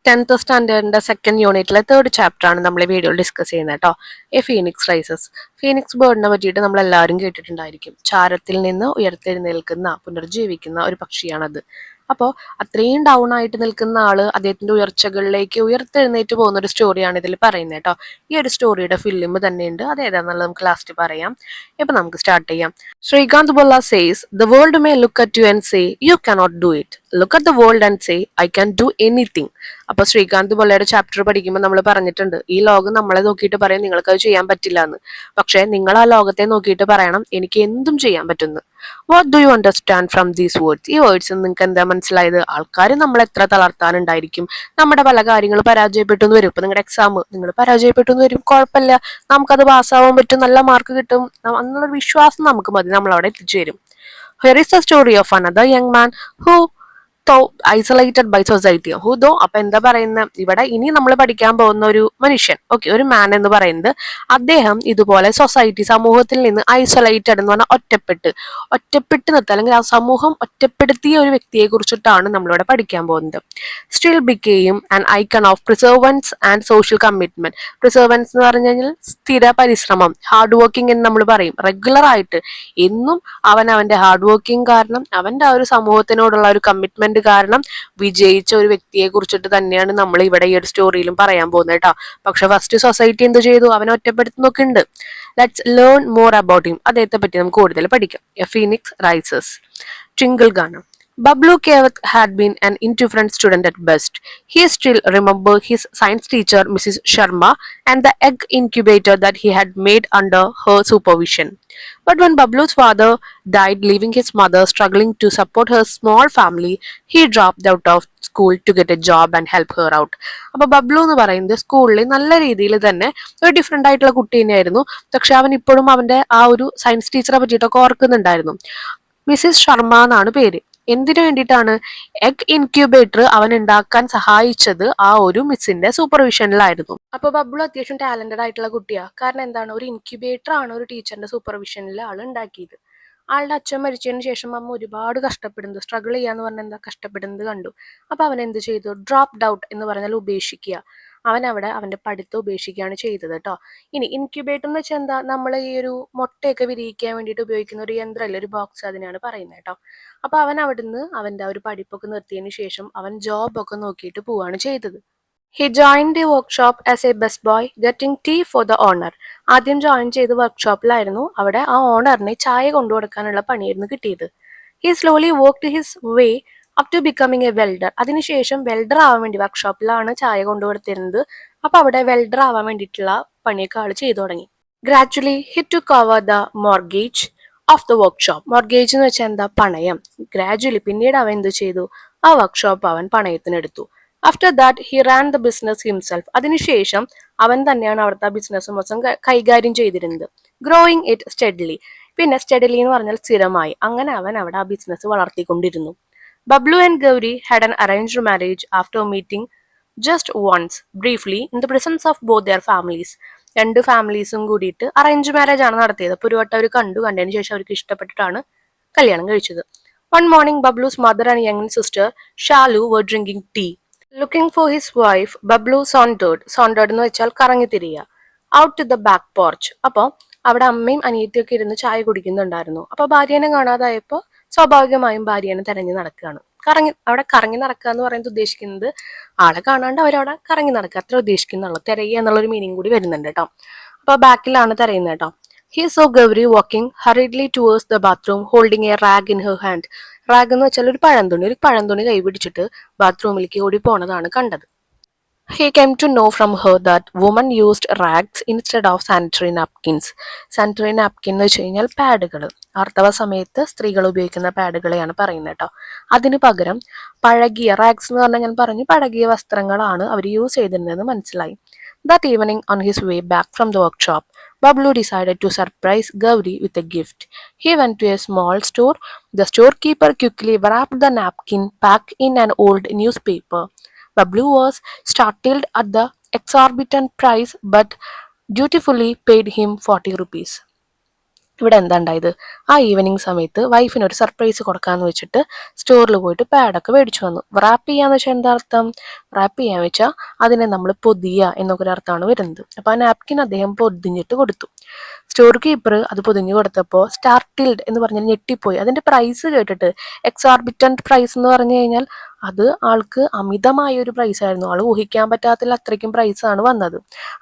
10th സ്റ്റാൻഡേർഡിന്റെ second യൂണിറ്റിലെ third chapter ആണ് നമ്മൾ ഈ വീഡിയോയിൽ ഡിസ്കസ് ചെയ്യുന്നത് കേട്ടോ. A Phoenix rises. ഫീനിക്സ് ബേർഡിനെ പറ്റിയിട്ട് നമ്മൾ എല്ലാവരും കേട്ടിട്ടുണ്ടായിരിക്കും. ചാരത്തിൽ നിന്ന് ഉയർത്തെഴുന്നേൽക്കുന്ന പുനർജീവിക്കുന്ന ഒരു പക്ഷിയാണത്. അപ്പോൾ അത്രയും ഡൗൺ ആയിട്ട് നിൽക്കുന്ന ആള് അദ്ദേഹത്തിന്റെ ഉയർച്ചകളിലേക്ക് ഉയർത്തെഴുന്നേറ്റ് പോകുന്ന ഒരു സ്റ്റോറിയാണ് ഇതിൽ പറയുന്നത് കേട്ടോ. ഈ ഒരു സ്റ്റോറിയുടെ ഫിലിം തന്നെയുണ്ട്. അത് ഏതാണെന്നുള്ളത് നമുക്ക് ലാസ്റ്റ് പറയാം. ഇപ്പൊ നമുക്ക് സ്റ്റാർട്ട് ചെയ്യാം. Srikanth Bolla says the world may look at you and say you cannot do it. Look at the world and say I can do anything. അപ്പൊ ശ്രീകാന്ത് ബൊള്ളയുടെ ചാപ്റ്റർ പഠിക്കുമ്പോൾ നമ്മൾ പറഞ്ഞിട്ടുണ്ട്, ഈ ലോകം നമ്മളെ നോക്കിയിട്ട് പറയും നിങ്ങൾക്ക് അത് ചെയ്യാൻ പറ്റില്ല എന്ന്. പക്ഷെ നിങ്ങൾ ആ ലോകത്തെ നോക്കിയിട്ട് പറയണം എനിക്ക് എന്തും ചെയ്യാൻ പറ്റുന്നു. What do you understand from these words? ഈ വേർഡ്സ് നിങ്ങൾക്ക് എന്താ മനസ്സിലായത്? ആൾക്കാർ നമ്മൾ എത്ര തളർത്താനുണ്ടായിരിക്കും, നമ്മുടെ പല കാര്യങ്ങൾ പരാജയപ്പെട്ടു എന്ന് വരും. ഇപ്പൊ നിങ്ങളുടെ എക്സാം നിങ്ങൾ പരാജയപ്പെട്ടു എന്ന് വരും, കുഴപ്പമില്ല, നമുക്കത് പാസ്സാവാൻ പറ്റും, നല്ല മാർക്ക് കിട്ടും എന്നുള്ളൊരു വിശ്വാസം നമുക്ക് മതി, നമ്മൾ അവിടെ എത്തിച്ചേരും. Here is the story of another young man who though isolated by society. Who though അപ്പൊ എന്താ പറയുന്ന ഇവിടെ ഇനി നമ്മൾ പഠിക്കാൻ പോകുന്ന ഒരു മനുഷ്യൻ, ഓക്കെ, ഒരു മാൻ എന്ന് പറയുന്നത് അദ്ദേഹം ഇതുപോലെ സൊസൈറ്റി സമൂഹത്തിൽ നിന്ന് ഐസൊലേറ്റഡ് എന്ന് പറഞ്ഞാൽ ഒറ്റപ്പെട്ട് നിർത്തുക, അല്ലെങ്കിൽ ആ സമൂഹം ഒറ്റപ്പെടുത്തിയ ഒരു വ്യക്തിയെ കുറിച്ചിട്ടാണ് നമ്മളിവിടെ പഠിക്കാൻ പോകുന്നത്. Still ബിക്കെയും an icon of perseverance and social commitment. Perseverance എന്ന് പറഞ്ഞു കഴിഞ്ഞാൽ സ്ഥിര പരിശ്രമം, ഹാർഡ് വർക്കിംഗ് എന്ന് നമ്മൾ പറയും. റെഗുലർ ആയിട്ട് എന്നും അവന്റെ ഹാർഡ് വർക്കിംഗ് കാരണം, അവന്റെ ആ ഒരു സമൂഹത്തിനോടുള്ള ഒരു കമ്മിറ്റ്മെന്റ് കാരണം വിജയിച്ച ഒരു വ്യക്തിയെ കുറിച്ചിട്ട് തന്നെയാണ് നമ്മൾ ഇവിടെ ഈ ഒരു സ്റ്റോറിയിലും പറയാൻ പോകുന്നത് കേട്ടോ. പക്ഷെ ഫസ്റ്റ് സൊസൈറ്റി എന്ത് ചെയ്തു? അവനെ ഒറ്റപ്പെടുത്തുന്നൊക്കെ ഉണ്ട്. Let's learn more about him. അദ്ദേഹത്തെ പറ്റി നമുക്ക് കൂടുതൽ പഠിക്കാം. A Phoenix rises. ട്വിങ്കിൾ ഗാനം. Bablu Kewat had been an indifferent student at best. He still remembered his science teacher, Mrs. Sharma, and the egg incubator that he had made under her supervision. But when Bablu's father died, leaving his mother struggling to support her small family, he dropped out of school to get a job and help her out. അപ്പൊ ബബ്ലു എന്ന് പറയുന്നത് സ്കൂളിൽ നല്ല രീതിയിൽ തന്നെ ഒരു different ആയിട്ടുള്ള കുട്ടി തന്നെയായിരുന്നു. പക്ഷെ അവൻ ഇപ്പോഴും അവന്റെ ആ ഒരു സയൻസ് ടീച്ചറെ പറ്റിയിട്ടൊക്കെ ഓർക്കുന്നുണ്ടായിരുന്നു. മിസ്സിസ് ശർമ്മ എന്നാണ് പേര്. എന്തിനു വേണ്ടിയിട്ടാണ്? എഗ് ഇൻക്യൂബേറ്റർ അവൻ ഉണ്ടാക്കാൻ സഹായിച്ചത് ആ ഒരു മിസ്സിന്റെ സൂപ്പർവിഷനിലായിരുന്നു. അപ്പൊ ബബ്ലു അത്യാവശ്യം ടാലന്റഡ് ആയിട്ടുള്ള കുട്ടിയാ. കാരണം എന്താണ്, ഒരു ഇൻക്യുബേറ്റർ ആണ് ഒരു ടീച്ചറിന്റെ സൂപ്പർവിഷനിൽ ആൾ ഉണ്ടാക്കിയത്. ആളുടെ അച്ഛൻ മരിച്ചതിന് ശേഷം അമ്മ ഒരുപാട് കഷ്ടപ്പെടുന്നത്, സ്ട്രഗിൾ ചെയ്യാന്ന് പറഞ്ഞാൽ എന്താ, കഷ്ടപ്പെടുന്നത് കണ്ടു. അപ്പൊ അവൻ എന്ത് ചെയ്തു? ഡ്രോപ്ഡ് ഔട്ട് എന്ന് പറഞ്ഞാൽ ഉപേക്ഷിക്കുക. അവൻ അവിടെ അവന്റെ പഠിത്തം ഉപേക്ഷിക്കുകയാണ് ചെയ്തത് കേട്ടോ. ഇനി ഇൻക്യുബേറ്റർ എന്ന് വെച്ചാൽ എന്താ, നമ്മൾ ഈ ഒരു മുട്ടയൊക്കെ വിരിയിക്കാൻ വേണ്ടിയിട്ട് ഉപയോഗിക്കുന്ന ഒരു യന്ത്രമല്ല, ഒരു ബോക്സ്, അതിനാണ് പറയുന്നത് കേട്ടോ. അപ്പൊ അവൻ അവിടുന്ന് അവന്റെ ആ ഒരു പഠിപ്പൊക്കെ നിർത്തിയതിന് ശേഷം അവൻ ജോബൊക്കെ നോക്കിയിട്ട് പോവാണ് ചെയ്തത്. He join the workshop as a best boy getting tea for the owner. ആദ്യം ജോയിൻ ചെയ്ത് വർക്ക്ഷോപ്പിലായിരുന്നു. അവിടെ ആ ഓണറിന് ചായ കൊണ്ടു കൊടുക്കാനുള്ള പണിയായിരുന്നു കിട്ടിയത്. He slowly worked his way up to becoming a welder. അതിനുശേഷം വെൽഡർ ആവാൻ വേണ്ടി വർക്ക്ഷോപ്പിലാണ് ചായ കൊണ്ടു കൊടുത്തിരുന്നത്. അപ്പൊ അവിടെ വെൽഡർ ആവാൻ വേണ്ടിയിട്ടുള്ള പണിയൊക്കെ ആൾ ചെയ്തു തുടങ്ങി. Gradually he to cover the mortgage of the workshop. Mortgage എന്ന് വെച്ചാൽ എന്താ, പണയം. ഗ്രാജുവലി പിന്നീട് അവൻ എന്ത് ചെയ്തു? ആ വർക്ക്ഷോപ്പ് അവൻ പണയത്തിനെടുത്തു. After that he ran the business himself. അതിനുശേഷം അവൻ തന്നെയാണ് അവിടുത്തെ ബിസിനസ് മൊത്തം കൈകാര്യം ചെയ്തിരുന്നത്. Growing it steadily. പിന്നെ സ്റ്റെഡിലി എന്ന് പറഞ്ഞാൽ സ്ഥിരമായി. അങ്ങനെ അവൻ അവിടെ ആ ബിസിനസ് വളർത്തിക്കൊണ്ടിരുന്നു. Bablu and Gauri had an arranged marriage after meeting just once, briefly, in the presence of both their families. രണ്ട് ഫാമിലീസും കൂടിയിട്ട് അറേഞ്ച് മാരേജ് ആണ് നടത്തിയത്. അപ്പോൾ ഒരു വട്ടം അവർ കണ്ടതിന് ശേഷം അവർക്ക് ഇഷ്ടപ്പെട്ടിട്ടാണ് കല്യാണം കഴിച്ചത്. One morning, Bablu's mother and young sister Shalu were drinking tea. Looking for his wife, Bablu sauntered എന്ന് വെച്ചാൽ കറങ്ങി തിരിയുക, out to the back porch. അപ്പോൾ അവിടെ അമ്മയും അനിയത്തിയൊക്കെ ഇരുന്ന് ചായ കുടിക്കുന്നുണ്ടായിരുന്നു. അപ്പോൾ ഭാര്യനെ കാണാതായപ്പോൾ സ്വാഭാവികമായും ഭാര്യനെ തെരഞ്ഞു നടക്കുകയാണ്. അവിടെ കറങ്ങി നടക്കുക എന്ന് പറയുന്നത് ഉദ്ദേശിക്കുന്നത് ആളെ കാണാണ്ട് അവരവിടെ കറങ്ങി നടക്കുക, അത്ര ഉദ്ദേശിക്കുന്നുള്ളൂ. തിരയുക എന്നുള്ളൊരു മീനിങ് കൂടി വരുന്നുണ്ട് കേട്ടോ. അപ്പൊ ബാക്കിലാണ് തിരയുന്നത് കേട്ടോ. He so Gauri walking hurriedly towards the bathroom holding A rag in her hand. Rag എന്ന് വെച്ചാൽ ഒരു പഴംതുണി കൈ പിടിച്ചിട്ട് ബാത്റൂമിലേക്ക് ഓടി പോണതാണ് കണ്ടത്. He came to know from her that women used rags instead of sanitary napkins. Sanitary napkin എന്ന് വെച്ച് കഴിഞ്ഞാൽ പാഡുകൾ. ആർത്തവ സമയത്ത് സ്ത്രീകൾ ഉപയോഗിക്കുന്ന പാഡുകളെയാണ് പറയുന്നത് കേട്ടോ. അതിന് പകരം പഴകിയ റാഗ്സ് എന്ന് പറഞ്ഞാൽ ഞാൻ പറഞ്ഞു പഴകിയ വസ്ത്രങ്ങളാണ് അവർ യൂസ് ചെയ്തിരുന്നതെന്ന് മനസ്സിലായി. That evening, on his way back from the workshop, Bablu decided to surprise Gauri with a gift. He went to a small store. The storekeeper quickly wrapped the napkin pack in an old newspaper. Bablu was startled at the exorbitant price but dutifully paid him 40 rupees. ഇവിടെ എന്താ ഉണ്ടായത്? ആ evening സമയത്ത് വൈഫിന് ഒരു surprise കൊടുക്കാന്ന് വെച്ചിട്ട് സ്റ്റോറിൽ പോയിട്ട് പാഡൊക്കെ മേടിച്ചു വന്നു. റാപ്പ് ചെയ്യാന്ന് വെച്ചാൽ എന്താ അർത്ഥം? റാപ്പ് ചെയ്യാന്ന് വെച്ചാൽ അതിനെ നമ്മൾ പൊതിയ എന്നൊക്കെ ഒരു അർത്ഥമാണ് വരുന്നത്. അപ്പൊ ആ നാപ്കിൻ അദ്ദേഹം പൊതിഞ്ഞിട്ട് കൊടുത്തു. സ്റ്റോർ കീപ്പർ അത് പൊതിഞ്ഞു കൊടുത്തപ്പോൾ സ്റ്റാർട്ടിൽഡ് എന്ന് പറഞ്ഞാൽ ഞെട്ടിപ്പോയി. അതിന്റെ പ്രൈസ് കേട്ടിട്ട്, എക്സാർബിറ്റന്റ് പ്രൈസ് എന്ന് പറഞ്ഞു കഴിഞ്ഞാൽ അത് ആൾക്ക് അമിതമായ ഒരു പ്രൈസ് ആയിരുന്നു. ആൾ ഊഹിക്കാൻ പറ്റാത്ത അത്രയ്ക്കും പ്രൈസാണ് വന്നത്.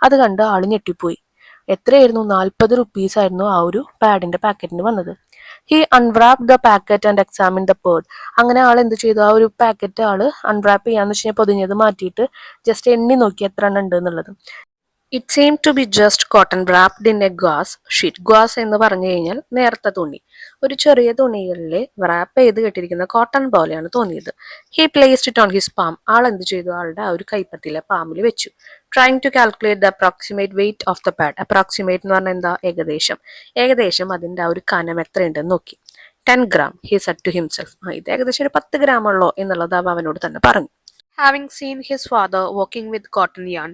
അത് കണ്ട് ആൾ ഞെട്ടിപ്പോയി. എത്രയായിരുന്നു? 40 റുപ്പീസ് ആയിരുന്നു ആ ഒരു പാഡിന്റെ പാക്കറ്റിന് വന്നത്. He unwrap the packet and examine the pad. അങ്ങനെ ആൾ എന്ത് ചെയ്തു? ആ ഒരു പാക്കറ്റ് ആള് അൺറാപ്പ് ചെയ്യാന്ന് വെച്ച് കഴിഞ്ഞാൽ പൊതിഞ്ഞത് മാറ്റിയിട്ട് ജസ്റ്റ് എണ്ണി നോക്കി എത്ര എണ്ണം ഉണ്ട് എന്നുള്ളത്. It same to be just cotton wrapped in a gauze sheet. Gauze എന്ന് പറഞ്ഞു കഴിഞ്ഞാൽ നേർത്ത തുണി. ഒരു ചെറിയ തുണികളിൽ റാപ്പ് ചെയ്ത് കെട്ടിരിക്കുന്ന കോട്ടൺ പോലെയാണ് തോന്നിയത്. He placed it on his palm. ആൾ എന്ത് ചെയ്തു? ആളുടെ ആ ഒരു കൈപ്പത്തിയിലെ പാമിൽ വെച്ചു. Trying to calculate the approximate weight of the pad. Approximate എന്ന് പറഞ്ഞാൽ എന്താ? ഏകദേശം അതിന്റെ ആ ഒരു കനം എത്രയുണ്ടെന്ന് നോക്കി. 10 gram, he said to himself. ഇത് ഏകദേശം ഒരു 10 gram ഉള്ളോ എന്നുള്ളത് അവനോട് തന്നെ പറഞ്ഞു. Having seen his father walking with cotton yarn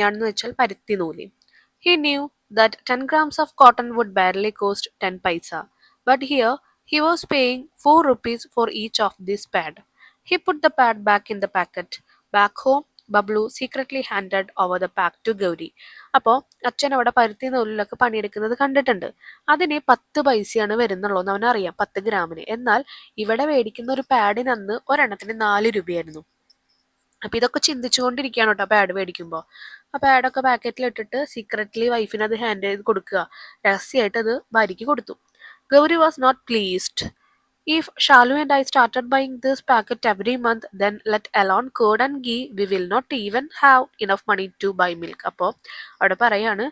എന്ന് വെച്ചാൽ പരുത്തി നൂല്, he knew that 10 grams of cotton would barely cost 10 paisa. But here he was paying 4 rupees for each of this pad. He put the pad back in the packet. Back home, Bablu secretly handed over the pack to Gauri. അപ്പോൾ അച്ഛൻ അവിടെ പരുത്തി നൂലിലൊക്കെ പണിയെടുക്കുന്നത് കണ്ടിട്ടുണ്ട്. അതിന് 10 പൈസയാണ് വരുന്നുള്ളൂ എന്ന് അവനറിയാം, 10 ഗ്രാമിന്. എന്നാൽ ഇവിടെ മേടിക്കുന്ന ഒരു പാഡിന് അന്ന് ഒരെണ്ണത്തിന് 4 രൂപയായിരുന്നു. അപ്പൊ ഇതൊക്കെ ചിന്തിച്ചുകൊണ്ടിരിക്കുകയാണ് കേട്ടോ പാഡ് മേടിക്കുമ്പോൾ. ആ പാഡൊക്കെ പാക്കറ്റിൽ ഇട്ടിട്ട് സീക്രട്ട്ലി വൈഫിന് അത് ഹാൻഡ് ചെയ്ത് കൊടുക്കുക. രഹസ്യമായിട്ട് അത് ഭാര്യയ്ക്ക് കൊടുത്തു. Gauri was not pleased. If Shalu and I started buying this packet every month, then let alone curd and ghee, we will not even have enough money to buy milk. അപ്പോൾ അവിടെ പറയാണ്,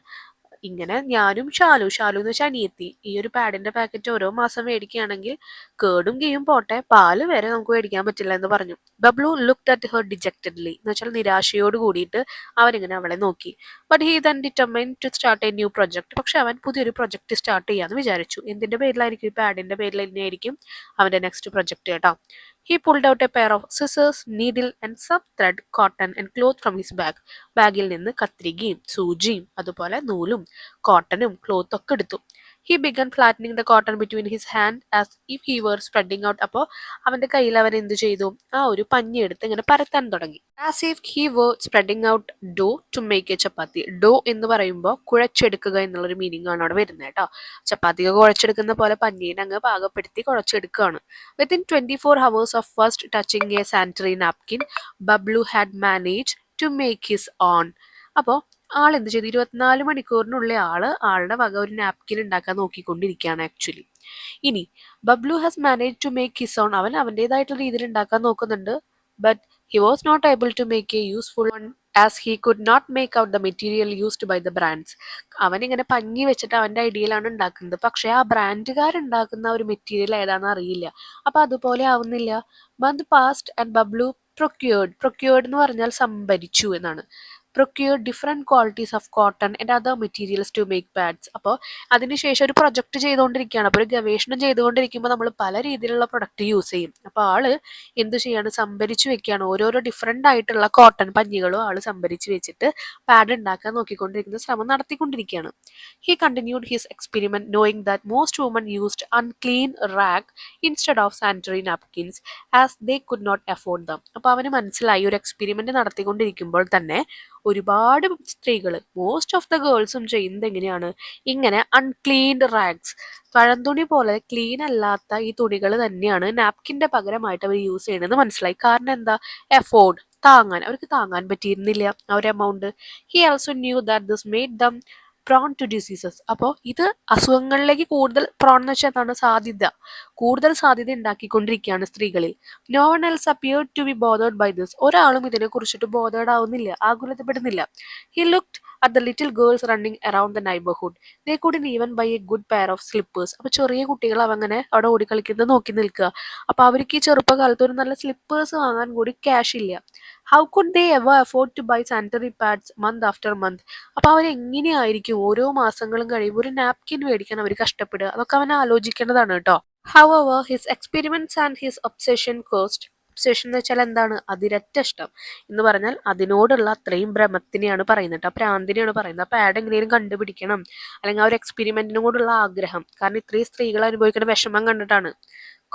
ഇങ്ങനെ ഞാനും ഷാലു എന്ന് വെച്ചാൽ അനിയത്തി ഈ ഒരു പാഡിന്റെ പാക്കറ്റ് ഓരോ മാസം മേടിക്കുകയാണെങ്കിൽ കേടും ഗീയും പോട്ടെ, പാല് വരെ നമുക്ക് മേടിക്കാൻ പറ്റില്ല എന്ന് പറഞ്ഞു. Bablu looked at her dejectedly എന്ന് വെച്ചാൽ നിരാശയോട് കൂടിയിട്ട് അവനിങ്ങനെ അവളെ നോക്കി. But he then determined to start a new project. പക്ഷെ അവൻ പുതിയൊരു പ്രൊജക്ട് സ്റ്റാർട്ട് ചെയ്യാന്ന് വിചാരിച്ചു. എന്തിന്റെ പേരിലായിരിക്കും? ഈ പാഡിന്റെ പേരിൽ തന്നെയായിരിക്കും അവന്റെ നെക്സ്റ്റ് പ്രൊജക്ട് കേട്ടോ. He pulled out a pair of scissors, needle and some thread, cotton and cloth from his bag. ബാഗിൽ നിന്ന് കത്രികയും സൂചിയും അതുപോലെ നൂലും കോട്ടനും ക്ലോത്ത് ഒക്കെ എടുത്തു. He began flattening the cotton between his hand as if he were spreading out. അപ്പോൾ അവന്റെ കയ്യിൽ അവൻ എന്ത് ചെയ്തു? ആ ഒരു പഞ്ഞി എടുത്ത് ഇങ്ങനെ പരത്താൻ തുടങ്ങി. As if he were spreading out dough to make a chapati. Dough എന്ന് പറയുമ്പോൾ കുഴച്ചെടുക്കുക എന്നുള്ളൊരു മീനിങ് ആണ് അവിടെ വരുന്നത് കേട്ടോ. ചപ്പാത്തിക്ക് കുഴച്ചെടുക്കുന്ന പോലെ പഞ്ഞീനെ അങ്ങ് പാകപ്പെടുത്തി കുഴച്ചെടുക്കുകയാണ്. Within 24 hours of first touching a sanitary napkin, Bablu had managed to make his own. അപ്പോൾ ആൾ എന്ത് ചെയ്തു? 24 മണിക്കൂറിനുള്ളിൽ ആളുടെ വക ഒരു നാപ്കിൻ ഉണ്ടാക്കാൻ നോക്കിക്കൊണ്ടിരിക്കുകയാണ് ആക്ച്വലി. ഇനി Bablu has manage to make his own. അവൻ അവൻ്റെതായിട്ടുള്ള രീതിയിൽ ഉണ്ടാക്കാൻ നോക്കുന്നുണ്ട്. But he was not able to make a useful one as he could not make out the material used by the brands. അവൻ ഇങ്ങനെ പഞ്ഞി വെച്ചിട്ട് അവൻ്റെ ഐഡിയയിലാണ് ഉണ്ടാക്കുന്നത്. പക്ഷേ ആ ബ്രാൻഡുകാരുണ്ടാക്കുന്ന ഒരു മെറ്റീരിയൽ ഏതാണെന്ന് അറിയില്ല. അപ്പൊ അതുപോലെ ആവുന്നില്ല. Month past and Bablu procured എന്ന് പറഞ്ഞാൽ സംഭരിച്ചു എന്നാണ്. Procure different qualities of cotton and other materials to make pads. അപ്പോൾ അതിനുശേഷം ഒരു പ്രൊജക്ട് ചെയ്തുകൊണ്ടിരിക്കുകയാണ്. അപ്പോൾ ഒരു ഗവേഷണം ചെയ്തുകൊണ്ടിരിക്കുമ്പോൾ നമ്മൾ പല രീതിയിലുള്ള പ്രൊഡക്റ്റ് യൂസ് ചെയ്യും. അപ്പോൾ ആള് എന്ത് ചെയ്യാണ്? സംഭരിച്ചു വെക്കുകയാണ്. ഓരോരോ ഡിഫറെൻ്റ് ആയിട്ടുള്ള കോട്ടൺ പഞ്ഞികളും ആള് സംഭരിച്ചു വെച്ചിട്ട് പാഡ് ഉണ്ടാക്കാൻ നോക്കിക്കൊണ്ടിരിക്കുന്ന ശ്രമം നടത്തിക്കൊണ്ടിരിക്കുകയാണ്. He continued his experiment knowing that most woman used unclean rag instead of sanitary napkins as they could not afford them. അപ്പോൾ അവന് മനസ്സിലായി ഒരു എക്സ്പെരിമെന്റ് നടത്തിക്കൊണ്ടിരിക്കുമ്പോൾ തന്നെ ഒരുപാട് സ്ത്രീകൾ, മോസ്റ്റ് ഓഫ് ദ ഗേൾസും ചെയ്യുന്നത് എങ്ങനെയാണ്? ഇങ്ങനെ അൺക്ലീൻഡ് റാഗ്സ്, പഴന്തുണി പോലെ ക്ലീൻ അല്ലാത്ത ഈ തുണികൾ തന്നെയാണ് നാപ്കിന്റെ പകരമായിട്ട് അവർ യൂസ് ചെയ്യണമെന്ന് മനസ്സിലായി. കാരണം എന്താ? എഫോർഡ്, അവർക്ക് താങ്ങാൻ പറ്റിയിരുന്നില്ല ആ ഒരു amount. He also knew that this made them prone to diseases. അപ്പോൾ ഇത് അസുഖങ്ങളിലേക്ക് കൂടുതൽ പ്രോൺ എന്ന് വെച്ചാൽ എന്താണ്? കൂടുതൽ സാധ്യത ഉണ്ടാക്കിക്കൊണ്ടിരിക്കുകയാണ് സ്ത്രീകളിൽ. No one else appeared to be bothered by this. ഒരാളും ഇതിനെ കുറിച്ചിട്ട് ബോതേർഡ് ആവുന്നില്ല, ആകുലതപ്പെടുന്നില്ല. He looked at the little girls running around the neighbourhood. They couldn't even buy a good pair of slippers. അപ്പോൾ ചെറിയ കുട്ടികൾ അവങ്ങനെ അവിടെ ഓടിക്കളിക്കുന്നത് നോക്കി നിൽക്കുക. അപ്പോൾ അവർക്ക് ഈ ചെറുപ്പകാലത്ത് ഒരു നല്ല സ്ലിപ്പേഴ്സ് വാങ്ങാൻ കൂടി ക്യാഷ് ഇല്ല. How could they ever afford to buy sanitary pads month after month? അപ്പോൾ അവരെങ്ങനെയായിരിക്കും ഓരോ മാസങ്ങളും കഴിയുമ്പോൾ ഒരു നാപ്കിൻ മേടിക്കാൻ അവർ കഷ്ടപ്പെടുക? അതൊക്കെ അവൻ ആലോചിക്കേണ്ടതാണ് കേട്ടോ. However, his experiments and his obsession cost obsession എന്ന് വെച്ചാൽ എന്താണ്? അതിരറ്റ ഇഷ്ടം എന്ന് പറഞ്ഞാൽ അതിനോടുള്ള അത്രയും ഭ്രമത്തിനെയാണ് പറയുന്നത് കേട്ടോ, പ്രാന്തിനെയാണ് പറയുന്നത്. അപ്പോൾ ആഡ് എങ്ങനെയും കണ്ടുപിടിക്കണം, അല്ലെങ്കിൽ ആ ഒരു എക്സ്പെരിമെന്റിനോടുള്ള ആഗ്രഹം, കാരണം ഇത്രയും സ്ത്രീകൾ അനുഭവിക്കുന്ന വിഷമം കണ്ടിട്ടാണ്.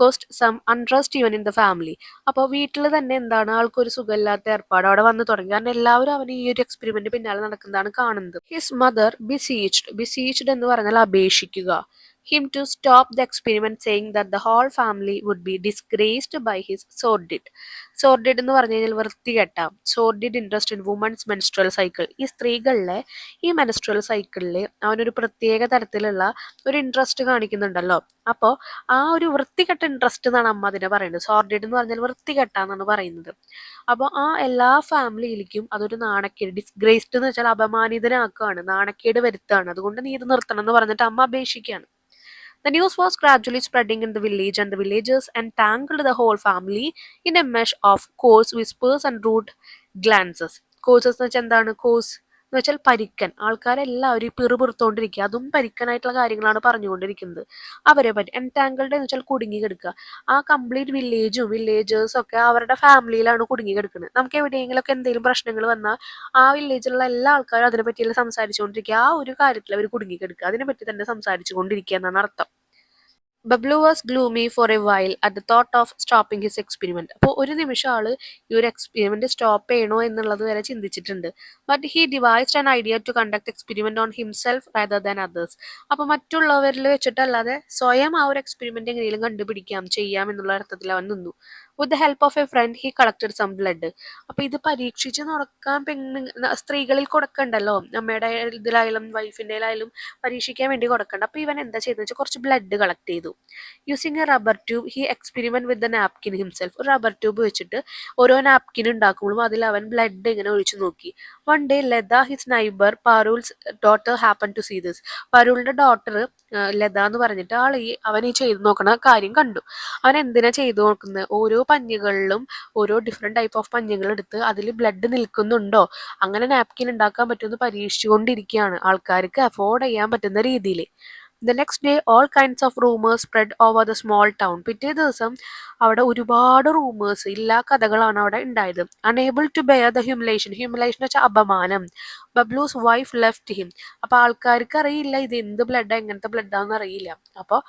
Caused some untrust even in the family. അപ്പോൾ വീട്ടിൽ തന്നെ എന്താണ്, ആൾക്കൊരു സുഖമില്ലാത്ത ഏർപ്പാട് അവിടെ വന്ന് തുടങ്ങി. കാരണം എല്ലാവരും അവന് ഈ ഒരു എക്സ്പെരിമെന്റ് പിന്നാലെ നടക്കുന്നതാണ് കാണുന്നത്. ഹിസ് മദർ ബിസീച്ച്ഡ് എന്ന് പറഞ്ഞാൽ അപേക്ഷിക്കുക, him to stop the experiment, saying that the whole family would be disgraced by his sordid എന്ന് പറഞ്ഞു കഴിഞ്ഞാൽ വൃത്തികെട്ട, sordid interest in women's menstrual cycle. ഈ സ്ത്രീകളിലെ ഈ മെൻസ്ട്രൽ സൈക്കിളിൽ അവനൊരു പ്രത്യേക തരത്തിലുള്ള ഒരു ഇൻട്രസ്റ്റ് കാണിക്കുന്നുണ്ടല്ലോ. അപ്പോൾ ആ ഒരു വൃത്തികെട്ട ഇൻട്രസ്റ്റ് എന്നാണ് അമ്മ അതിനെ പറയുന്നത്. സോർഡിഡ് എന്ന് പറഞ്ഞാൽ വൃത്തികെട്ട എന്നാണ് പറയുന്നത്. അപ്പോൾ ആ എല്ലാ ഫാമിലിയിലേക്കും അതൊരു നാണക്കേട്, ഡിസ്ഗ്രേസ്ഡ് എന്ന് വെച്ചാൽ അപമാനിതനാക്കുകയാണ്, നാണക്കേട് വരുത്താണ്. അതുകൊണ്ട് നീ ഇത് നിർത്തണം എന്ന് പറഞ്ഞിട്ട് അമ്മ അപേക്ഷിക്കുകയാണ്. The news was gradually spreading in the village, and the villagers entangled the whole family in a mesh of coarse whispers and rude glances. Courses എന്ന് വെച്ചാൽ എന്താണ്? കോഴ്സ് എന്ന് വെച്ചാൽ പരിക്കൻ. ആൾക്കാരെല്ലാവരും പിറുപിറുത്തോണ്ടിരിക്കുക, അതും പരിക്കനായിട്ടുള്ള കാര്യങ്ങളാണ് പറഞ്ഞുകൊണ്ടിരിക്കുന്നത്. അവരെ പറ്റി എൻടാങ്കിൾഡ് എന്ന് വെച്ചാൽ കുടുങ്ങി കിടക്കുക. ആ കംപ്ലീറ്റ് വില്ലേജേഴ്സും ഒക്കെ അവരുടെ ഫാമിലിയിലാണ് കുടുങ്ങി കിടക്കുന്നത്. നമുക്ക് എവിടെയെങ്കിലുമൊക്കെ എന്തെങ്കിലും പ്രശ്നങ്ങൾ വന്നാൽ ആ വില്ലേജിലുള്ള എല്ലാ ആൾക്കാരും അതിനെ പറ്റിയെല്ലാം സംസാരിച്ചുകൊണ്ടിരിക്കുക. ആ ഒരു കാര്യത്തിൽ അവർ കുടുങ്ങി കിടക്കുക, അതിനെപ്പറ്റി തന്നെ സംസാരിച്ചു കൊണ്ടിരിക്കുക എന്നാണ് അർത്ഥം. Bablu was gloomy for a while at the thought of stopping his experiment. അപ്പോൾ ഒരു നിമിഷം ആള് ഈ ഒരു എക്സ്പെരിമെന്റ് സ്റ്റോപ്പ് ചെയ്യണോ എന്നുള്ളത് വരെ ചിന്തിച്ചിട്ടുണ്ട്. But he devised an idea to conduct experiment on himself rather than others. അപ്പോൾ മറ്റുള്ളവരിൽ വെച്ചിട്ടല്ലാതെ സ്വയം ആ ഒരു എക്സ്പെരിമെന്റ് എങ്ങനെയും കണ്ടുപിടിക്കാം, ചെയ്യാം എന്നുള്ള അർത്ഥത്തിൽ അവൻ നിന്നു. With the help of a friend he collected some blood. അപ്പോൾ ഇത് പരീക്ഷിച്ച് നടക്കാൻ സ്ത്രീകളിൽ കൊടുക്കണ്ടല്ലോ, അമ്മയുടെ ഇതിലായാലും വൈഫിൻ്റെ ആയാലും പരീക്ഷിക്കാൻ വേണ്ടി കൊടുക്കണ്ട. അപ്പോൾ ഇവൻ എന്താ ചെയ്തതെന്ന് വെച്ചാൽ കുറച്ച് ബ്ലഡ് കളക്ട് ചെയ്തു. Using a rubber tube he experiment with the napkin himself. ഒരു റബ്ബർ ട്യൂബ് വെച്ചിട്ട് ഓരോ നാപ്കിൻ ഉണ്ടാക്കുമ്പോഴും അതിൽ അവൻ ബ്ലഡ് ഇങ്ങനെ ഒഴിച്ചു നോക്കി. One day Latha his neighbour Parul's daughter happen to see this. പാരൂളിന്റെ ഡോട്ടർ ലത എന്ന് പറഞ്ഞിട്ട് അവൻ ഈ ചെയ്തു നോക്കണ കാര്യം കണ്ടു. അവൻ എന്തിനാ ചെയ്തു നോക്കുന്നത്? ഓരോ പഞ്ഞുകളിലും ഓരോ ഡിഫറെന്റ് ടൈപ്പ് ഓഫ് പഞ്ഞുകൾ എടുത്ത് അതിൽ ബ്ലഡ് നിൽക്കുന്നുണ്ടോ, അങ്ങനെ നാപ്കിൻ ഉണ്ടാക്കാൻ പറ്റുമെന്ന് പരീക്ഷിച്ചുകൊണ്ടിരിക്കുകയാണ്, ആൾക്കാർക്ക് അഫോർഡ് ചെയ്യാൻ പറ്റുന്ന രീതിയിൽ. The next day all kinds of rumours spread over the small town. പിറ്റേ ദിവസം അവിടെ ഒരുപാട് റൂമേഴ്സ്, എല്ലാ കഥകളാണ് അവിടെ ഉണ്ടായത്. അണേബിൾ ടു ബെയർ ദ ഹ്യൂമിലേഷൻ എന്ന് വെച്ചാൽ അപമാനം. ബബ്ലൂസ് വൈഫ് ലെഫ്റ്റ് ഹിം. അപ്പോൾ ആൾക്കാർക്ക് അറിയില്ല ഇത് എന്ത് ബ്ലഡാ, എങ്ങനത്തെ ബ്ലഡാന്ന് അറിയില്ല. അപ്പോൾ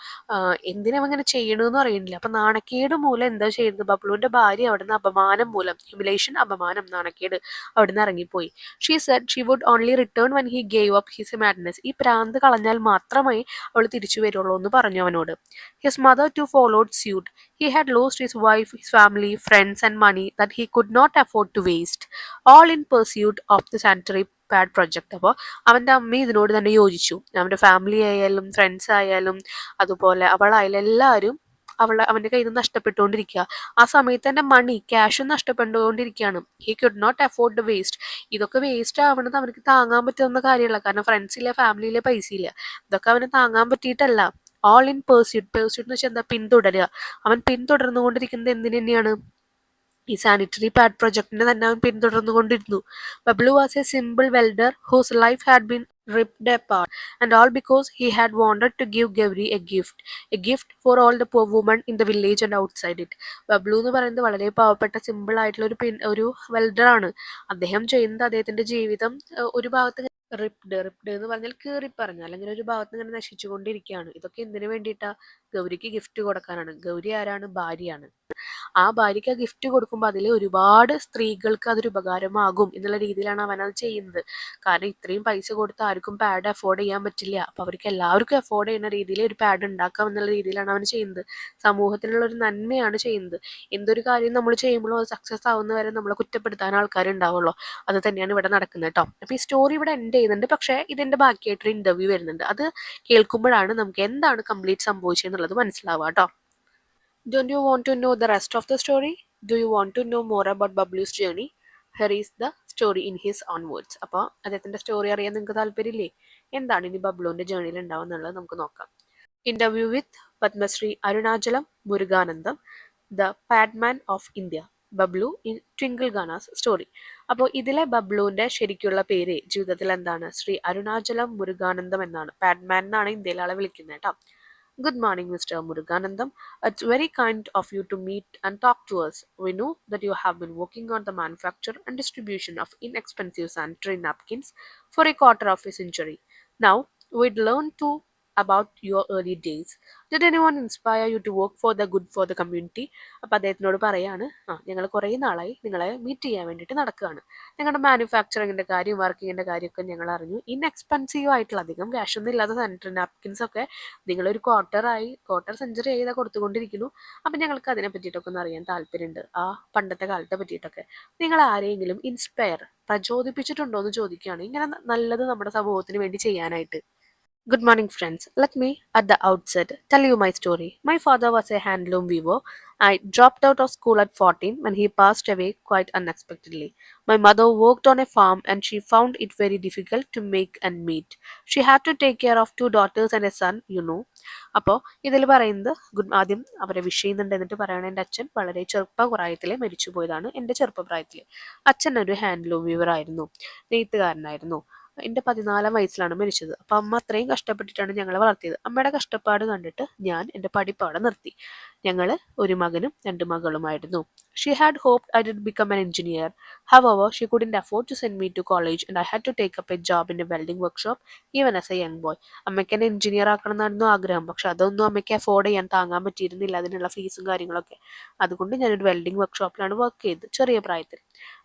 എന്തിനാ അങ്ങനെ ചെയ്യണമെന്ന് അറിയണില്ല. അപ്പോൾ നാണക്കേട് മൂലം എന്താ ചെയ്തത്? ബബ്ലുവിന്റെ ഭാര്യ അവിടുന്ന് അപമാനം മൂലം, ഹ്യൂമിലേഷൻ അപമാനം, നാണക്കേട്, അവിടുന്ന് ഇറങ്ങിപ്പോയി. She said she would only return when he gave up his madness. ഈ പ്രാന്ത് കളഞ്ഞാൽ മാത്രമേ അവൾ തിരിച്ചു വരുള്ളൂ എന്ന് പറഞ്ഞു അവനോട്. His mother too followed suit. He had lost his wife, his family, friends and money that he could not afford to waste, all in pursuit of the sanitary pad project. അപ്പോൾ അവൻ്റെ അമ്മ ഇതിനോട് തന്നെ യോജിച്ചു. അവൻ്റെ ഫാമിലി ആയാലും friends ആയാലും അതുപോലെ അവളായാലും എല്ലാവരും അവൻ്റെ കയ്യിൽ നിന്ന് നഷ്ടപ്പെട്ടുകൊണ്ടിരിക്കുക. ആ സമയത്ത് തന്നെ ക്യാഷും നഷ്ടപ്പെട്ടുകൊണ്ടിരിക്കുകയാണ്. He could not afford the waste. ഇതൊക്കെ വേസ്റ്റ് ആവണത് അവനക്ക് താങ്ങാൻ പറ്റുന്ന കാര്യമല്ല, കാരണം ഫ്രണ്ട്സില്ല, ഫാമിലിയിലെ പൈസ ഇല്ല, ഇതൊക്കെ അവന് താങ്ങാൻ പറ്റിയിട്ടല്ല. ഓൾ ഇൻ പേഴ്സ്യൂട്ട് എന്ന് വെച്ചാൽ എന്താ? പിന്തുടരുക. അവൻ പിന്തുടർന്നുകൊണ്ടിരിക്കുന്നത് എന്തിനു തന്നെയാണ്? ഈ സാനിറ്ററി പാഡ് പ്രൊജക്ടിനെ തന്നെ അവൻ പിന്തുടർന്നുകൊണ്ടിരുന്നു. Bablu was a simple welder whose life had been ripped apart, and all because he had wanted to give Gowri a gift for all the poor women in the village and outside it. Bablu എന്ന് പറയുന്നത് വളരെ പാവപ്പെട്ട simple ആയിട്ടുള്ള ഒരു വെൽഡറാണ്. അദ്ദേഹം ചെയ്യുന്നത് അദ്ദേഹത്തിന്റെ ജീവിതം ഒരു ഭാഗത്ത് റിപ്ഡ് എന്ന് പറഞ്ഞാൽ കീറി പറഞ്ഞാൽ, അല്ലെങ്കിൽ ഒരു ഭാഗത്ത് ഇങ്ങനെ നശിച്ചുകൊണ്ടിരിക്കുകയാണ്. ഇതൊക്കെ എന്തിനു വേണ്ടിയിട്ടാ? ഗൗരിക്ക് ഗിഫ്റ്റ് കൊടുക്കാനാണ്. ഗൗരി ആരാണ്? ഭാര്യയാണ്. ആ ഭാര്യയ്ക്ക് ആ ഗിഫ്റ്റ് കൊടുക്കുമ്പോൾ അതിൽ ഒരുപാട് സ്ത്രീകൾക്ക് അതൊരു ഉപകാരമാകും എന്നുള്ള രീതിയിലാണ് അവൻ അത് ചെയ്യുന്നത്. കാരണം ഇത്രയും പൈസ കൊടുത്ത് ആർക്കും പാഡ് അഫോർഡ് ചെയ്യാൻ പറ്റില്ല. അപ്പോൾ അവർക്ക് എല്ലാവർക്കും അഫോർഡ് ചെയ്യുന്ന രീതിയിൽ ഒരു പാഡ് ഉണ്ടാക്കാം എന്നുള്ള രീതിയിലാണ് അവൻ ചെയ്യുന്നത്. സമൂഹത്തിനുള്ള ഒരു നന്മയാണ് ചെയ്യുന്നത്. എന്തൊരു കാര്യം നമ്മൾ ചെയ്യുമ്പോഴും അത് സക്സസ് ആവുന്നവരെ നമ്മളെ കുറ്റപ്പെടുത്താൻ ആൾക്കാരുണ്ടാവുള്ളൂ. അത് തന്നെയാണ് ഇവിടെ നടക്കുന്നത് കേട്ടോ. അപ്പോൾ ഈ സ്റ്റോറി ഇവിടെ എൻഡ് ചെയ്യുന്നുണ്ട്. പക്ഷേ ഇതിൻ്റെ ബാക്കിയായിട്ടൊരു ഇൻ്റർവ്യൂ വരുന്നുണ്ട്. അത് കേൾക്കുമ്പോഴാണ് നമുക്ക് എന്താണ് കംപ്ലീറ്റ് സംഭവിച്ചതെന്നുള്ളത് മനസ്സിലാവുക കേട്ടോ. Don't you want to know the rest of the story? Do you want to know more about Bablu's journey? Here is the story in his own words. അപ്പോൾ അദ്ദേഹത്തിൻ്റെ സ്റ്റോറി അറിയാൻ നിങ്ങൾക്ക് താല്പര്യമില്ലേ? എന്താണ് ഇനി ബബ്ലുവിൻ്റെ ജേണിയിൽ ഉണ്ടാവും എന്നുള്ളത് നമുക്ക് നോക്കാം. Interview with Padmashri Arunachalam Muruganantham, the Padman of India, Bablu in Twinkle Khanna's story. അപ്പോൾ ഇതിലെ ബബ്ലുവിൻ്റെ ശരിക്കുള്ള പേര് ജീവിതത്തിൽ എന്താണ്? ശ്രീ അരുണാചലം മുരുകാനന്ദം എന്നാണ്. പാഡ്മാൻ എന്നാണ് ഇന്ത്യയിലെ ആളെ വിളിക്കുന്നത് കേട്ടോ. Good morning, Mr. Muruganandam. It's very kind of you to meet and talk to us. We know that you have been working on the manufacture and distribution of inexpensive sanitary napkins for a quarter of a century. Now, we'd learn to about your early days. Did anyone inspire you to work for the good for the community? അപ്പോൾ അദ്ദേഹത്തിനോട് പറയാണ് ഞങ്ങൾ കുറേ നാളായി നിങ്ങളെ meet ചെയ്യാൻ വേണ്ടിയിട്ട് നടക്കുകയാണ്. ഞങ്ങളുടെ മാനുഫാക്ചറിങ്ങിൻ്റെ കാര്യം വർക്കിങ്ങിൻ്റെ കാര്യമൊക്കെ ഞങ്ങൾ അറിഞ്ഞു. ഇൻഎക്സ്പെൻസീവ് ആയിട്ടുള്ള അധികം ക്യാഷ് ഒന്നും ഇല്ലാത്ത സാനിറ്ററി നാപ്കിൻസ് ഒക്കെ നിങ്ങളൊരു ക്വാർട്ടർ സെഞ്ചുറി ചെയ്താൽ കൊടുത്തുകൊണ്ടിരിക്കുന്നു. അപ്പം ഞങ്ങൾക്ക് അതിനെ പറ്റിയിട്ടൊക്കെ ഒന്ന് അറിയാൻ താല്പര്യമുണ്ട്. ആ പണ്ടത്തെ കാലത്തെ പറ്റിയിട്ടൊക്കെ. നിങ്ങൾ ആരെയെങ്കിലും പ്രചോദിപ്പിച്ചിട്ടുണ്ടോ എന്ന് ചോദിക്കുകയാണ്. ഇങ്ങനെ നല്ലത് നമ്മുടെ സമൂഹത്തിന് വേണ്ടി ചെയ്യാനായിട്ട്. Good morning, friends. Let me, at the outset, tell you my story. My father was a handloom weaver. I dropped out of school at 14 when he passed away quite unexpectedly. My mother worked on a farm and she found it very difficult to make and meet. She had to take care of two daughters and a son. അപ്പോൾ ഇതിൽ പറയുന്നത് ആദ്യം അവരെ wish ചെയ്യുന്നുണ്ട്. എന്നിട്ട് പറയുന്നത് എൻ്റെ അച്ഛൻ വളരെ ചെറുപ്പപ്രായത്തിലെ മരിച്ചുപോയതാണ്. എൻ്റെ ചെറുപ്പപ്രായത്തിൽ അച്ഛൻ ഒരു ഹാൻഡ്ലൂം വീവർ ആയിരുന്നു, നെയ്ത്തുകാരനായിരുന്നു. എൻ്റെ 14 വയസ്സിലാണ് മരിച്ചത്. അപ്പം അമ്മ അത്രയും കഷ്ടപ്പെട്ടിട്ടാണ് ഞങ്ങളെ വളർത്തിയത്. അമ്മയുടെ കഷ്ടപ്പാട് കണ്ടിട്ട് ഞാൻ എൻ്റെ പഠിപ്പ് നിർത്തി. ഞങ്ങൾ ഒരു മകനും 2 മകളുമായിരുന്നു. She had hoped I did become an engineer. However, she couldn't afford to send me to college and I had to take up a job in a welding workshop even as a young boy. അമ്മയ്ക്ക് എന്നെ engineer ആക്കണം എന്നായിരുന്നു ആഗ്രഹം. പക്ഷെ അതൊന്നും അമ്മയ്ക്ക് afford ചെയ്യാൻ താങ്ങാൻ പറ്റിയിരുന്നില്ല, അതിനുള്ള ഫീസും കാര്യങ്ങളൊക്കെ. അതുകൊണ്ട് ഞാനൊരു വെൽഡിംഗ് വർക്ക്ഷോപ്പിലാണ് വർക്ക് ചെയ്തത് ചെറിയ പ്രായത്തിൽ.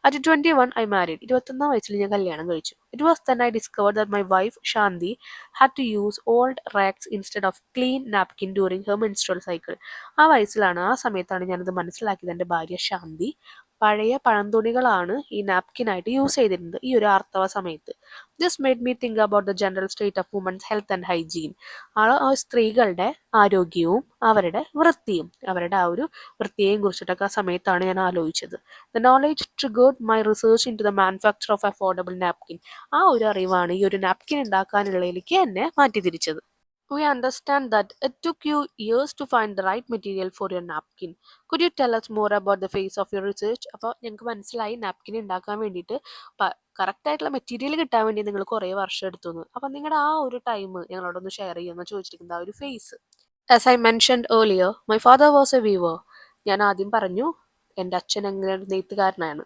At 21, I married. 21 വയസ്സിൽ ഞാൻ കല്യാണം കഴിച്ചു. It was then I discovered that my wife, Shanti, had to use old rags instead of clean napkin during her menstrual cycle. ആ സമയത്താണ് ഞാനത് മനസ്സിലാക്കിയത്. എൻ്റെ ഭാര്യ ശാന്തി പഴയ പഴന്തുണികളാണ് ഈ നാപ്കിനായിട്ട് യൂസ് ചെയ്തിരുന്നത് ഈ ഒരു ആർത്തവ സമയത്ത്. This made me think about the general state of women's health and hygiene. ആ സ്ത്രീകളുടെ ആരോഗ്യവും അവരുടെ വൃത്തിയും അവരുടെ ആ ഒരു വൃത്തിയെയും കുറിച്ചിട്ടൊക്കെ ആ സമയത്താണ് ഞാൻ ആലോചിച്ചത്. The knowledge triggered my research into the manufacture of affordable napkin. ആ ഒരു അറിവാണ് ഈ ഒരു നാപ്കിൻ ഉണ്ടാക്കാനുള്ളതിലേക്ക് എന്നെ മാറ്റിത്തിരിച്ചത്. We understand that it took you years to find the right material for your napkin. Could you tell us more about the phase of your research? അപ്പോൾ ഞങ്ങൾക്ക് മനസ്സിലായി napkin ഉണ്ടാക്കാൻ വേണ്ടിയിട്ട് കറക്റ്റ് ആയിട്ടുള്ള മെറ്റീരിയൽ കിട്ടാൻ വേണ്ടി നിങ്ങൾ കുറേ വർഷം എടുത്തു എന്ന്. അപ്പം നിങ്ങളുടെ ആ ഒരു ടൈം ഞങ്ങളോടൊന്ന് ഷെയർ ചെയ്യുമെന്ന് ചോദിച്ചിരിക്കുന്നത് ആ ഒരു face. As I mentioned earlier, my father was a weaver. ഞാൻ ആദ്യം പറഞ്ഞു എൻ്റെ അച്ഛൻ അങ്ങനെ ഒരു നെയ്ത്തുകാരനാണ്.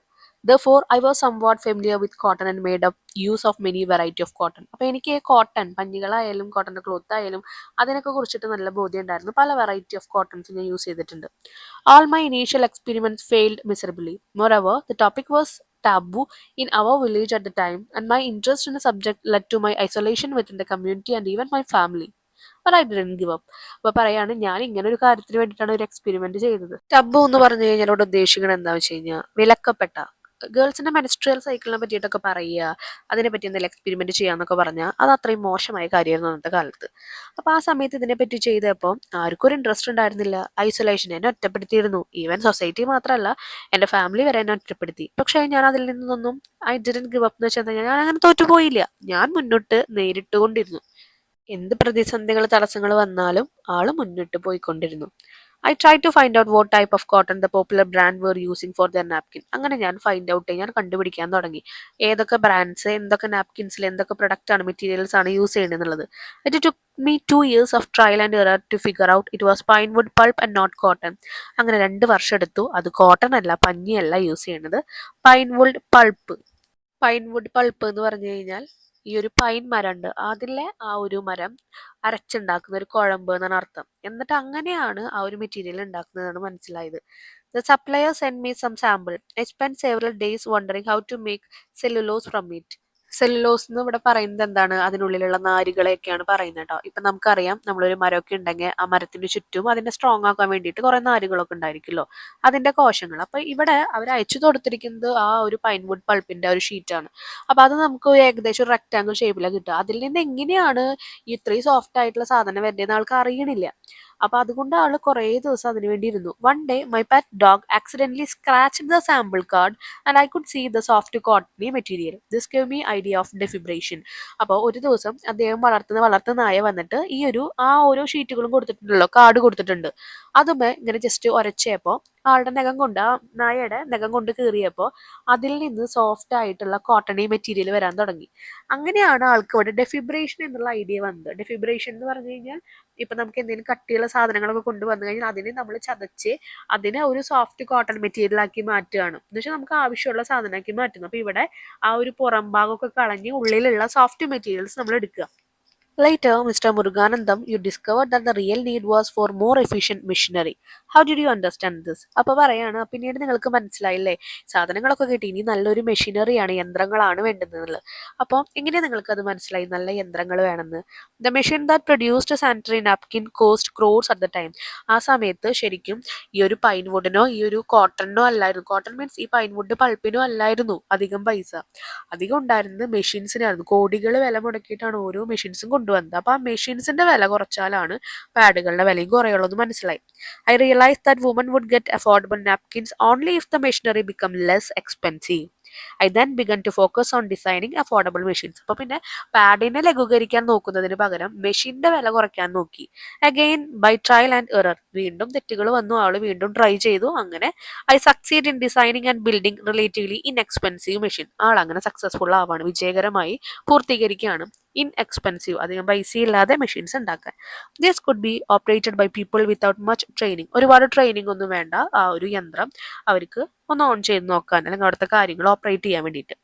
Therefore, I was somewhat familiar with cotton and made up use of many variety of cotton. അപ്പോൾ എനിക്ക് കോട്ടൺ, പഞ്ഞികളായാലും കോട്ടൻ്റെ ക്ലോത്ത് ആയാലും അതിനൊക്കെ കുറിച്ചിട്ട് നല്ല ബോധ്യം ഉണ്ടായിരുന്നു. പല വെറൈറ്റി ഓഫ് കോട്ടൺസ് ഞാൻ യൂസ് ചെയ്തിട്ടുണ്ട്. All my initial experiments failed miserably. Moreover, the topic was taboo in our village at the time, and my interest in the subject led to my isolation within the community and even my family. But I didn't give up. അപ്പോൾ പറയാണ് ഞാൻ ഇങ്ങനെ ഒരു കാര്യത്തിന് വേണ്ടിയിട്ടാണ് ഒരു experiment ചെയ്തത്. ടബു എന്ന് പറഞ്ഞു കഴിഞ്ഞാൽ ഇവിടെ ഉദ്ദേശിക്കുന്നത് എന്താണെന്ന് വെച്ച് കഴിഞ്ഞാൽ വിലക്കപ്പെട്ട ഗേൾസിന്റെ മെൻസ്ട്രിയൽ സൈക്കിളിനെ പറ്റിയിട്ടൊക്കെ പറയുക, അതിനെപ്പറ്റി എന്തെങ്കിലും എക്സ്പെരിമെന്റ് ചെയ്യാന്നൊക്കെ പറഞ്ഞാൽ അത് അത്രയും മോശമായ കാര്യമായിരുന്നു അന്നത്തെ കാലത്ത്. അപ്പോൾ ആ സമയത്ത് ഇതിനെപ്പറ്റി ചെയ്തപ്പോൾ ആർക്കും ഒരു ഇൻട്രസ്റ്റ് ഉണ്ടായിരുന്നില്ല. ഐസൊലേഷൻ എന്നെ ഒറ്റപ്പെടുത്തിയിരുന്നു. ഈവൻ സൊസൈറ്റി മാത്രമല്ല, എൻ്റെ ഫാമിലി വരെ എന്നെ ഒറ്റപ്പെടുത്തി. പക്ഷേ ഞാൻ അതിൽ നിന്നൊന്നും ഐ ഡിഡന്റ് ഗിവ് അപ്പ് എന്ന് വെച്ചാൽ ഞാൻ അങ്ങനെ തോറ്റുപോയില്ല. ഞാൻ മുന്നോട്ട് നേരിട്ടുകൊണ്ടിരുന്നു. എന്ത് പ്രതിസന്ധികൾ തടസ്സങ്ങൾ വന്നാലും ആള് മുന്നിട്ട് പോയിക്കൊണ്ടിരുന്നു. I try to find out what type of cotton the popular brand were using for their napkin. അങ്ങനെ ഞാൻ ഞാൻ കണ്ടുപിടിക്കാൻ തുടങ്ങി ഏതൊക്കെ ബ്രാൻഡ്സ് എന്തൊക്കെ നാപ്കിൻസിൽ എന്തൊക്കെ പ്രൊഡക്റ്റ് ആണ് മെറ്റീരിയൽസ് ആണ് യൂസ് ചെയ്യുന്നത് എന്നുള്ളത്. It took me 2 years of trial and error to figure out it was pine wood pulp and not cotton. അങ്ങനെ 2 വർഷം എടുത്തു. അത് കോട്ടൺ അല്ല, പഞ്ഞിയല്ല യൂസ് ചെയ്യുന്നത്, പൈൻവുഡ് പൾപ്പ്. പൈൻവുഡ് പൾപ്പ് എന്ന് പറഞ്ഞു കഴിഞ്ഞാൽ ഈ ഒരു പൈൻ മരമുണ്ട്, അതിലെ ആ ഒരു മരം അരച്ചുണ്ടാക്കുന്ന ഒരു കുഴമ്പ് എന്നാണ് അർത്ഥം. എന്നിട്ട് അങ്ങനെയാണ് ആ ഒരു മെറ്റീരിയൽ ഉണ്ടാക്കുന്നതാണ് മനസ്സിലായത്. The supplier send me some sample. I spend several days wondering how to make cellulose from it. Cellulose എന്ന് ഇവിടെ പറയുന്നത് എന്താണ്, അതിനുള്ളിലുള്ള നാരുകളെയൊക്കെയാണ് പറയുന്നത് കേട്ടോ. ഇപ്പം നമുക്കറിയാം, നമ്മളൊരു മരമൊക്കെ ഉണ്ടെങ്കിൽ ആ മരത്തിന് ചുറ്റും അതിനെ സ്ട്രോങ് ആക്കാൻ വേണ്ടിയിട്ട് കുറേ നാരുകളൊക്കെ ഉണ്ടായിരിക്കുമല്ലോ, അതിൻ്റെ കോശങ്ങൾ. അപ്പം ഇവിടെ അവർ അയച്ചു കൊടുത്തിരിക്കുന്നത് ആ ഒരു പൈൻവുഡ് പൾപ്പിൻ്റെ ഒരു ഷീറ്റാണ്. അപ്പം അത് നമുക്ക് ഏകദേശം ഒരു റെക്റ്റാങ്കിൾ ഷേപ്പിലാണ് കിട്ടുക. അതിൽ നിന്ന് എങ്ങനെയാണ് ഇത്രയും സോഫ്റ്റ് ആയിട്ടുള്ള സാധനം വരുന്നതെന്ന് ആൾക്ക് അറിയണില്ല. അപ്പൊ അതുകൊണ്ട് ആള് കുറേ ദിവസം അതിനു വേണ്ടി ഇരുന്നു. One day my pet dog accidentally scratch the sample card and I could see the soft cottony material. This gave me idea of defibration. അപ്പോൾ ഒരു ദിവസം അദ്ദേഹം വളർത്തുന്ന നായ വന്നിട്ട് ഈ ഒരു ഓരോ ഷീറ്റുകളും കൊടുത്തിട്ടുണ്ടല്ലോ, കാർഡ് കൊടുത്തിട്ടുണ്ട്, അതുമേ ഇങ്ങനെ ജസ്റ്റ് ഉരച്ചപ്പോൾ ആളുടെ നഖം കൊണ്ട് ആ നായയുടെ നഖം കൊണ്ട് കീറിയപ്പോൾ അതിൽ നിന്ന് സോഫ്റ്റ് ആയിട്ടുള്ള കോട്ടണി മെറ്റീരിയൽ വരാൻ തുടങ്ങി. അങ്ങനെയാണ് ആൾക്ക് ഇവിടെ ഡെഫിബ്രേഷൻ എന്നുള്ള ഐഡിയ വന്നത്. ഡെഫിബ്രേഷൻ എന്ന് പറഞ്ഞു കഴിഞ്ഞാൽ ഇപ്പം നമുക്ക് എന്തെങ്കിലും കട്ടിയുള്ള സാധനങ്ങളൊക്കെ കൊണ്ടുവന്നു കഴിഞ്ഞാൽ അതിനെ നമ്മൾ ചതച്ച് അതിനെ ഒരു സോഫ്റ്റ് കോട്ടൺ മെറ്റീരിയൽ ആക്കി മാറ്റുകയാണ്. എന്ന് വെച്ചാൽ നമുക്ക് ആവശ്യമുള്ള സാധനമാക്കി മാറ്റുന്നു. അപ്പോൾ ഇവിടെ ആ ഒരു പുറം ഭാഗമൊക്കെ കളഞ്ഞ് ഉള്ളിലുള്ള സോഫ്റ്റ് മെറ്റീരിയൽസ് നമ്മൾ എടുക്കുക. Later, Mr. Muruganandam, you discovered that the real need was for more efficient machinery. How did you understand this? അപ്പോൾ പറയാണ് പിന്നീട് നിങ്ങൾക്ക് മനസ്സിലായില്ലേ, സാധനങ്ങളൊക്കെ കിട്ടി, ഇനി നല്ലൊരു മെഷീനറിയാണ്, യന്ത്രങ്ങളാണ് വേണ്ടുന്നത്. അപ്പോൾ എങ്ങനെ നിങ്ങൾക്ക് അത് മനസ്സിലായി നല്ല യന്ത്രങ്ങൾ വേണമെന്ന്? The machine that produced sanitary napkin cost crores at the time. ആ സമയത്ത് ശരിക്കും ഈ ഒരു പൈൻ വുഡിനോ ഈ ഒരു കോട്ടണിനോ അല്ലായിരുന്നു, കോട്ടൺ മീൻസ് ഈ പൈൻ വുഡ് പൾപ്പിനോ അല്ലായിരുന്നു അധികം പൈസ. അധികം ഉണ്ടായിരുന്നത് മെഷീൻസിനായിരുന്നു. കോടികൾ വില മുടക്കിയിട്ടാണ് ഓരോ മെഷീൻസും കൊണ്ടുവന്നത്. അപ്പോൾ ആ മെഷീൻസിന്റെ വില കുറച്ചാലാണ് പാഡുകളുടെ വിലയും കുറയുള്ളൂ എന്ന് മനസ്സിലായി. I realise that woman would get affordable napkins only if the machinery become less expensive. I then began to focus on designing affordable machines. അപ്പോൾ പിന്നെ പാഡിനെ ലഘൂകരിക്കാൻ നോക്കുന്നതിന് പകരം മെഷീന്റെ വില കുറയ്ക്കാൻ നോക്കി. Again by trial and error. വീണ്ടും തെറ്റുകൾ വന്നു, ആള് വീണ്ടും ട്രൈ ചെയ്തു. അങ്ങനെ I succeed in designing and building relatively inexpensive machine. ആൾ അങ്ങനെ സക്സസ്ഫുൾ ആവാണ്, വിജയകരമായി പൂർത്തീകരിക്കുകയാണ് ഇൻഎക്സ്പെൻസീവ് അധികം പൈസയില്ലാതെ മെഷീൻസ് ഉണ്ടാക്കാൻ. This could be operated by people without much training. ഒരുപാട് ട്രെയിനിങ് ഒന്നും വേണ്ട ആ ഒരു യന്ത്രം അവർക്ക് ഒന്ന് ഓൺ ചെയ്ത് നോക്കാൻ അല്ലെങ്കിൽ അവിടുത്തെ കാര്യങ്ങൾ ഓപ്പറേറ്റ് ചെയ്യാൻ വേണ്ടിയിട്ട്.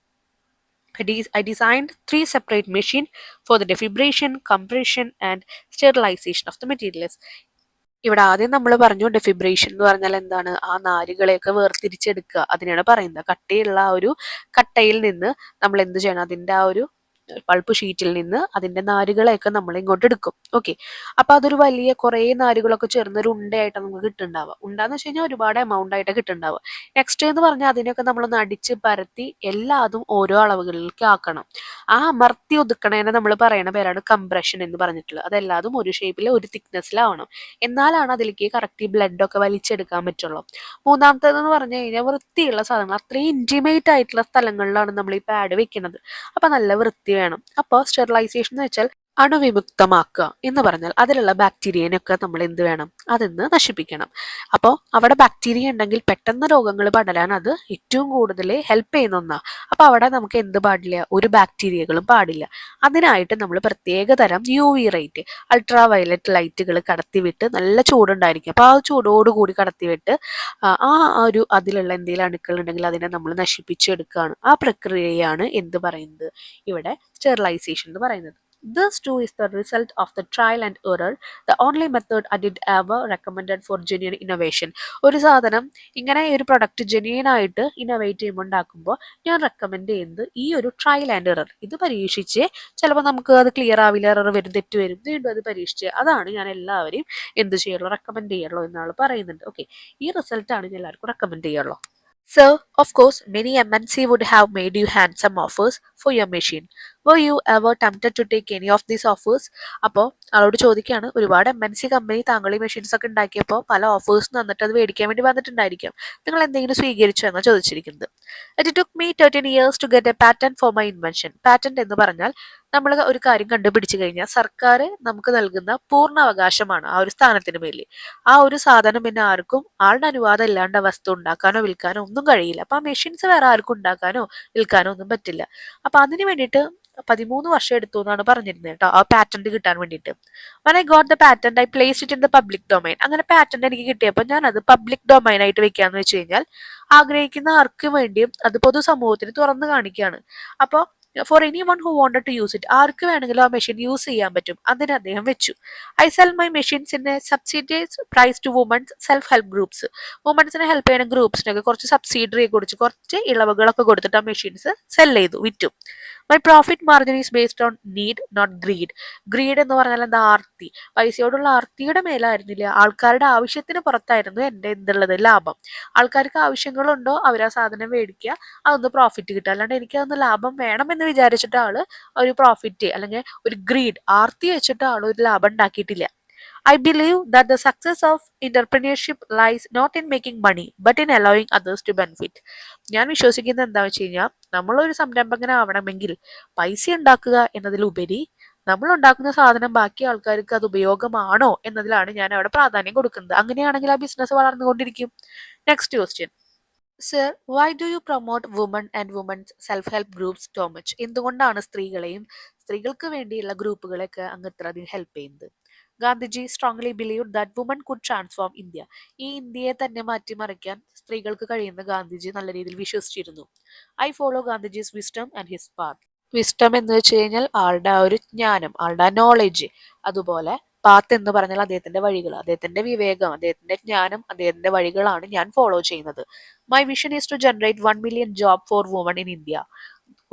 I designed 3 separate machines for the defibrillation, compression and sterilization of the materials. ഇവിടെ ആദ്യം നമ്മൾ പറഞ്ഞു ഡെഫിബ്രേഷൻ എന്ന് പറഞ്ഞാൽ എന്താണ്, ആ നാരുകളെയൊക്കെ വേർതിരിച്ചെടുക്കുക, അതിനാണ് പറയുന്നത്. കട്ടയുള്ള ആ ഒരു കട്ടയിൽ നിന്ന് നമ്മൾ എന്ത് ചെയ്യണം, അതിൻ്റെ ആ ഒരു പൾപ്പ് ഷീറ്റിൽ നിന്ന് അതിന്റെ നാരുകളെയൊക്കെ നമ്മൾ ഇങ്ങോട്ട് എടുക്കും. ഓക്കെ, അപ്പൊ അതൊരു വലിയ കുറേ നാരുകളൊക്കെ ചേർന്ന് ഒരു ഉണ്ടയായിട്ട് നമുക്ക് കിട്ടുന്നുണ്ടാവുക. ഉണ്ടാന്ന് വെച്ച് കഴിഞ്ഞാൽ ഒരുപാട് എമൗണ്ട് ആയിട്ട് കിട്ടുന്നുണ്ടാവുക. നെക്സ്റ്റ് എന്ന് പറഞ്ഞാൽ അതിനൊക്കെ നമ്മളൊന്ന് അടിച്ച് പരത്തി എല്ലാതും ഓരോ അളവുകളിലേക്ക് ആക്കണം. ആ അമർത്തി ഒതുക്കണേനെ നമ്മൾ പറയണ പേരാണ് കംപ്രഷൻ എന്ന് പറഞ്ഞിട്ടുള്ളത്. അതെല്ലാതും ഒരു ഷേപ്പിൽ ഒരു തിക്നെസ്സിലാവണം, എന്നാലാണ് അതിലേക്ക് കറക്റ്റ് ബ്ലഡ് ഒക്കെ വലിച്ചെടുക്കാൻ പറ്റുള്ളൂ. മൂന്നാമത്തേതെന്ന് പറഞ്ഞു കഴിഞ്ഞാൽ വൃത്തിയുള്ള സാധനങ്ങൾ, അത്രയും ഇൻറ്റിമേറ്റ് ആയിട്ടുള്ള സ്ഥലങ്ങളിലാണ് നമ്മൾ ഈ പാഡ് വെക്കുന്നത്. അപ്പൊ നല്ല വൃത്തി വേണം. അപ്പോൾ സ്റ്റെറിലൈസേഷൻ എന്ന് വെച്ചാൽ അണുവിമുക്തമാക്കുക എന്ന് പറഞ്ഞാൽ അതിലുള്ള ബാക്ടീരിയനൊക്കെ നമ്മൾ എന്ത് വേണം, അതിന്ന് നശിപ്പിക്കണം. അപ്പോൾ അവിടെ ബാക്ടീരിയ ഉണ്ടെങ്കിൽ പെട്ടെന്ന് രോഗങ്ങൾ പടരാൻ അത് ഏറ്റവും കൂടുതൽ ഹെൽപ്പ് ചെയ്യുന്ന ഒന്നാണ്. അപ്പോൾ അവിടെ നമുക്ക് എന്ത് പാടില്ല, ഒരു ബാക്ടീരിയകളും പാടില്ല. അതിനായിട്ട് നമ്മൾ പ്രത്യേക തരം UV റൈറ്റ്, അൾട്രാ വയലറ്റ് ലൈറ്റുകൾ കടത്തിവിട്ട്, നല്ല ചൂടുണ്ടായിരിക്കും, അപ്പോൾ ആ ചൂടോടുകൂടി കടത്തിവിട്ട് ആ ഒരു അതിലുള്ള എന്തെങ്കിലും അണുക്കൾ ഉണ്ടെങ്കിൽ അതിനെ നമ്മൾ നശിപ്പിച്ചെടുക്കുകയാണ്. ആ പ്രക്രിയയാണ് എന്ത് പറയുന്നത് ഇവിടെ സ്റ്റെറിലൈസേഷൻ എന്ന് പറയുന്നത്. This too is the result of the trial and error, the only method I did ever recommended for genuine innovation. ഒരു സാധനം ഇങ്ങനെ ഒരു പ്രൊഡക്റ്റ് ജെന്യൂൻ ആയിട്ട് ഇന്നോവേറ്റ് ചെയ്യുമ്പോൾ ഉണ്ടാക്കുമ്പോൾ ഞാൻ റെക്കമെൻഡ് ചെയ്യുന്നത് ഈ ഒരു ട്രയൽ ആൻഡ് എറർ. ഇത് പരീക്ഷിച്ച് ചിലപ്പോൾ നമുക്ക് അത് ക്ലിയർ ആവില്ല, എറർ വരും, തെറ്റ് വരും, വീണ്ടും അത് പരീക്ഷിച്ച്, അതാണ് ഞാൻ എല്ലാവരെയും എന്ത് ചെയ്യുള്ളൂ, റെക്കമെൻഡ് ചെയ്യുള്ളൂ എന്നാൾ പറയുന്നുണ്ട്. ഓക്കെ, ഈ റിസൾട്ടാണ് ഞാൻ എല്ലാവർക്കും റെക്കമെൻഡ് ചെയ്യുള്ളൂ. So, of course, many MNC would have made you handsome offers for your machine. Were you ever tempted to take any of these offers? അപ്പോൾ ആളോട് ചോദിക്കുകയാണ്, ഒരുപാട് MNC കമ്പനി താങ്കൾ ഈ മെഷീൻസ് ഒക്കെ ഉണ്ടാക്കിയപ്പോൾ പല ഓഫേഴ്സ് തന്നിട്ട് അത് മേടിക്കാൻ വേണ്ടി വന്നിട്ടുണ്ടായിരിക്കും. നിങ്ങൾ എന്തെങ്കിലും സ്വീകരിച്ചോ എന്നാണ് ചോദിച്ചിരിക്കുന്നത്. It took me 13 years to get a patent for my invention. Patent എന്ന് പറഞ്ഞാൽ നമ്മൾ ഒരു കാര്യം കണ്ടുപിടിച്ചു കഴിഞ്ഞാൽ സർക്കാർ നമുക്ക് നൽകുന്ന പൂർണ്ണ അവകാശമാണ് ആ ഒരു സ്ഥാനത്തിന് മേലിൽ. ആ ഒരു സാധനം പിന്നെ ആർക്കും ആളുടെ അനുവാദം ഇല്ലാണ്ട് വസ്തു ഉണ്ടാക്കാനോ വിൽക്കാനോ ഒന്നും കഴിയില്ല. അപ്പൊ ആ മെഷീൻസ് വേറെ ആർക്കും ഉണ്ടാക്കാനോ വിൽക്കാനോ ഒന്നും പറ്റില്ല. അപ്പൊ അതിന് വേണ്ടിയിട്ട് 13 വർഷം എടുത്തു എന്നാണ് പറഞ്ഞിരുന്നത് കേട്ടോ, ആ പാറ്റന്റ് കിട്ടാൻ വേണ്ടിയിട്ട്. when I got the patent I placed it in the public domain. അങ്ങനെ പാറ്റന്റ് എനിക്ക് കിട്ടിയപ്പോൾ ഞാൻ അത് പബ്ലിക് ഡൊമൈൻ ആയിട്ട് വെക്കാന്ന് വെച്ച് കഴിഞ്ഞാൽ ആഗ്രഹിക്കുന്ന ആർക്കും വേണ്ടിയും അത് പൊതുസമൂഹത്തിന് തുറന്നു കാണിക്കുകയാണ്. അപ്പോൾ for any one who wanted to use it, ആർക്ക് വേണമെങ്കിലും ആ മെഷീൻ യൂസ് ചെയ്യാൻ പറ്റും, അതിന് അദ്ദേഹം വെച്ചു. I sell my machines in a subsidise price to women's self help groups. വുമൻസിനെ ഹെൽപ്പ് ചെയ്യുന്ന ഗ്രൂപ്പ്സിനൊക്കെ കുറച്ച് സബ്സിഡറി കൊടുത്ത് കുറച്ച് ഇളവുകളൊക്കെ കൊടുത്തിട്ട് ആ മെഷീൻസ് സെൽ ചെയ്തു, വിറ്റു. My profit margin is based on need not greed. Greed എന്ന് പറഞ്ഞാൽ എന്താ, ആർത്തി, പൈസയോടുള്ള ആർത്തിയുടെ മേലായിരുന്നില്ല, ആൾക്കാരുടെ ആവശ്യത്തിന് പുറത്തായിരുന്നു എൻ്റെ എന്തുള്ളത് ലാഭം. ആൾക്കാർക്ക് ആവശ്യങ്ങളുണ്ടോ അവർ ആ സാധനം മേടിക്കുക, അതൊന്ന് പ്രോഫിറ്റ് കിട്ടുക, അല്ലാണ്ട് എനിക്കതൊന്ന് ലാഭം വേണമെന്ന് വിചാരിച്ചിട്ട് ആള് ഒരു പ്രോഫിറ്റ് അല്ലെങ്കിൽ ഒരു ഗ്രീഡ് ആർത്തി വെച്ചിട്ട് ആൾ ഒരു ലാഭം ഉണ്ടാക്കിയിട്ടില്ല. I believe that the success of entrepreneurship lies not in making money but in allowing others to benefit. ഞാൻ വിശ്വസിക്കുന്നത് എന്താണെന്ന് വെച്ച് കഴിഞ്ഞാൽ നമ്മളൊരു സംരംഭകനാവണമെങ്കിൽ പൈസ ഉണ്ടാക്കുക എന്നതിലുപരി നമ്മൾ ഉണ്ടാക്കുന്ന സാധനം ബാക്കി ആൾക്കാർക്ക് അത് ഉപയോഗമാണോ എന്നതിലാണ് ഞാൻ അവിടെ പ്രാധാന്യം കൊടുക്കുന്നത്. അങ്ങനെയാണെങ്കിൽ ആ ബിസിനസ് വളർന്നുകൊണ്ടിരിക്കും. Next question. Sir, why do you promote women and women's self help groups too much? എന്തുകൊണ്ടാണ് സ്ത്രീകൾക്ക് വേണ്ടിയുള്ള ഗ്രൂപ്പുകളൊക്കെ അങ്ങ് ഇത്രയധികം ഹെൽപ്പ് ചെയ്യുന്നത്? Gandhiji strongly believe that women could transform India. ഈ ഇന്ത്യയെ തന്നെ മാറ്റിമറിക്കാൻ സ്ത്രീകൾക്ക് കഴിയുന്ന ഗാന്ധിജി നല്ല രീതിയിൽ വിശ്വസിച്ചിരുന്നു. I follow Gandhiji's wisdom and his path. Wisdom എന്ന് വെച്ച് കഴിഞ്ഞാൽ ആളുടെ ആ ഒരു ജ്ഞാനം, ആളുടെ ആ നോളജ്. അതുപോലെ പാത്ത് എന്ന് പറഞ്ഞാൽ അദ്ദേഹത്തിന്റെ വഴികൾ, അദ്ദേഹത്തിന്റെ വിവേകം, അദ്ദേഹത്തിന്റെ ജ്ഞാനം, അദ്ദേഹത്തിന്റെ വഴികളാണ് ഞാൻ ഫോളോ ചെയ്യുന്നത്. My vision is to generate 1 million job for woman in India.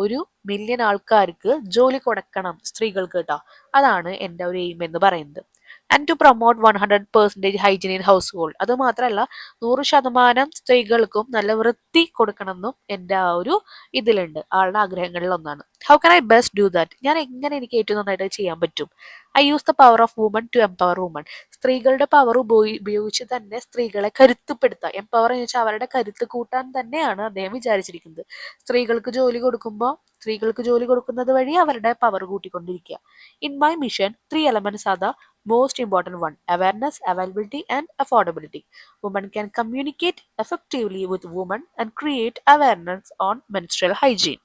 1 million ആൾക്കാർക്ക് ജോലി കൊടുക്കണം, സ്ത്രീകൾക്ക് കേട്ടോ. അതാണ് എൻ്റെ ഒരു എയിം എന്ന് പറയുന്നത്. And to promote 100% hygiene in household. അത് മാത്രമല്ല, 100% സ്ത്രീകൾക്കും നല്ല വൃത്തി കൊടുക്കണമെന്നും എൻ്റെ ആ ഒരു ഇതിലുണ്ട്, ആളുടെ ആഗ്രഹങ്ങളിൽ ഒന്നാണ്. How can I best do that? ഞാൻ എങ്ങനെ എനിക്ക് ഏറ്റവും നന്നായിട്ട് ചെയ്യാൻ പറ്റും? I use the power of woman to empower woman. സ്ത്രീകളുടെ പവർ ഉപയോഗിച്ച് തന്നെ സ്ത്രീകളെ കരുത്തുപ്പെടുത്തുക. എംപവർ എന്ന് വെച്ചാൽ അവരുടെ കരുത്ത് കൂട്ടാൻ തന്നെയാണ് അദ്ദേഹം വിചാരിച്ചിരിക്കുന്നത്. സ്ത്രീകൾക്ക് ജോലി കൊടുക്കുന്നത് വഴി അവരുടെ പവർ കൂട്ടിക്കൊണ്ടിരിക്കുക. In my mission 3 elements are the most important one: awareness, availability and affordability. Women can communicate effectively with women and create awareness on menstrual hygiene.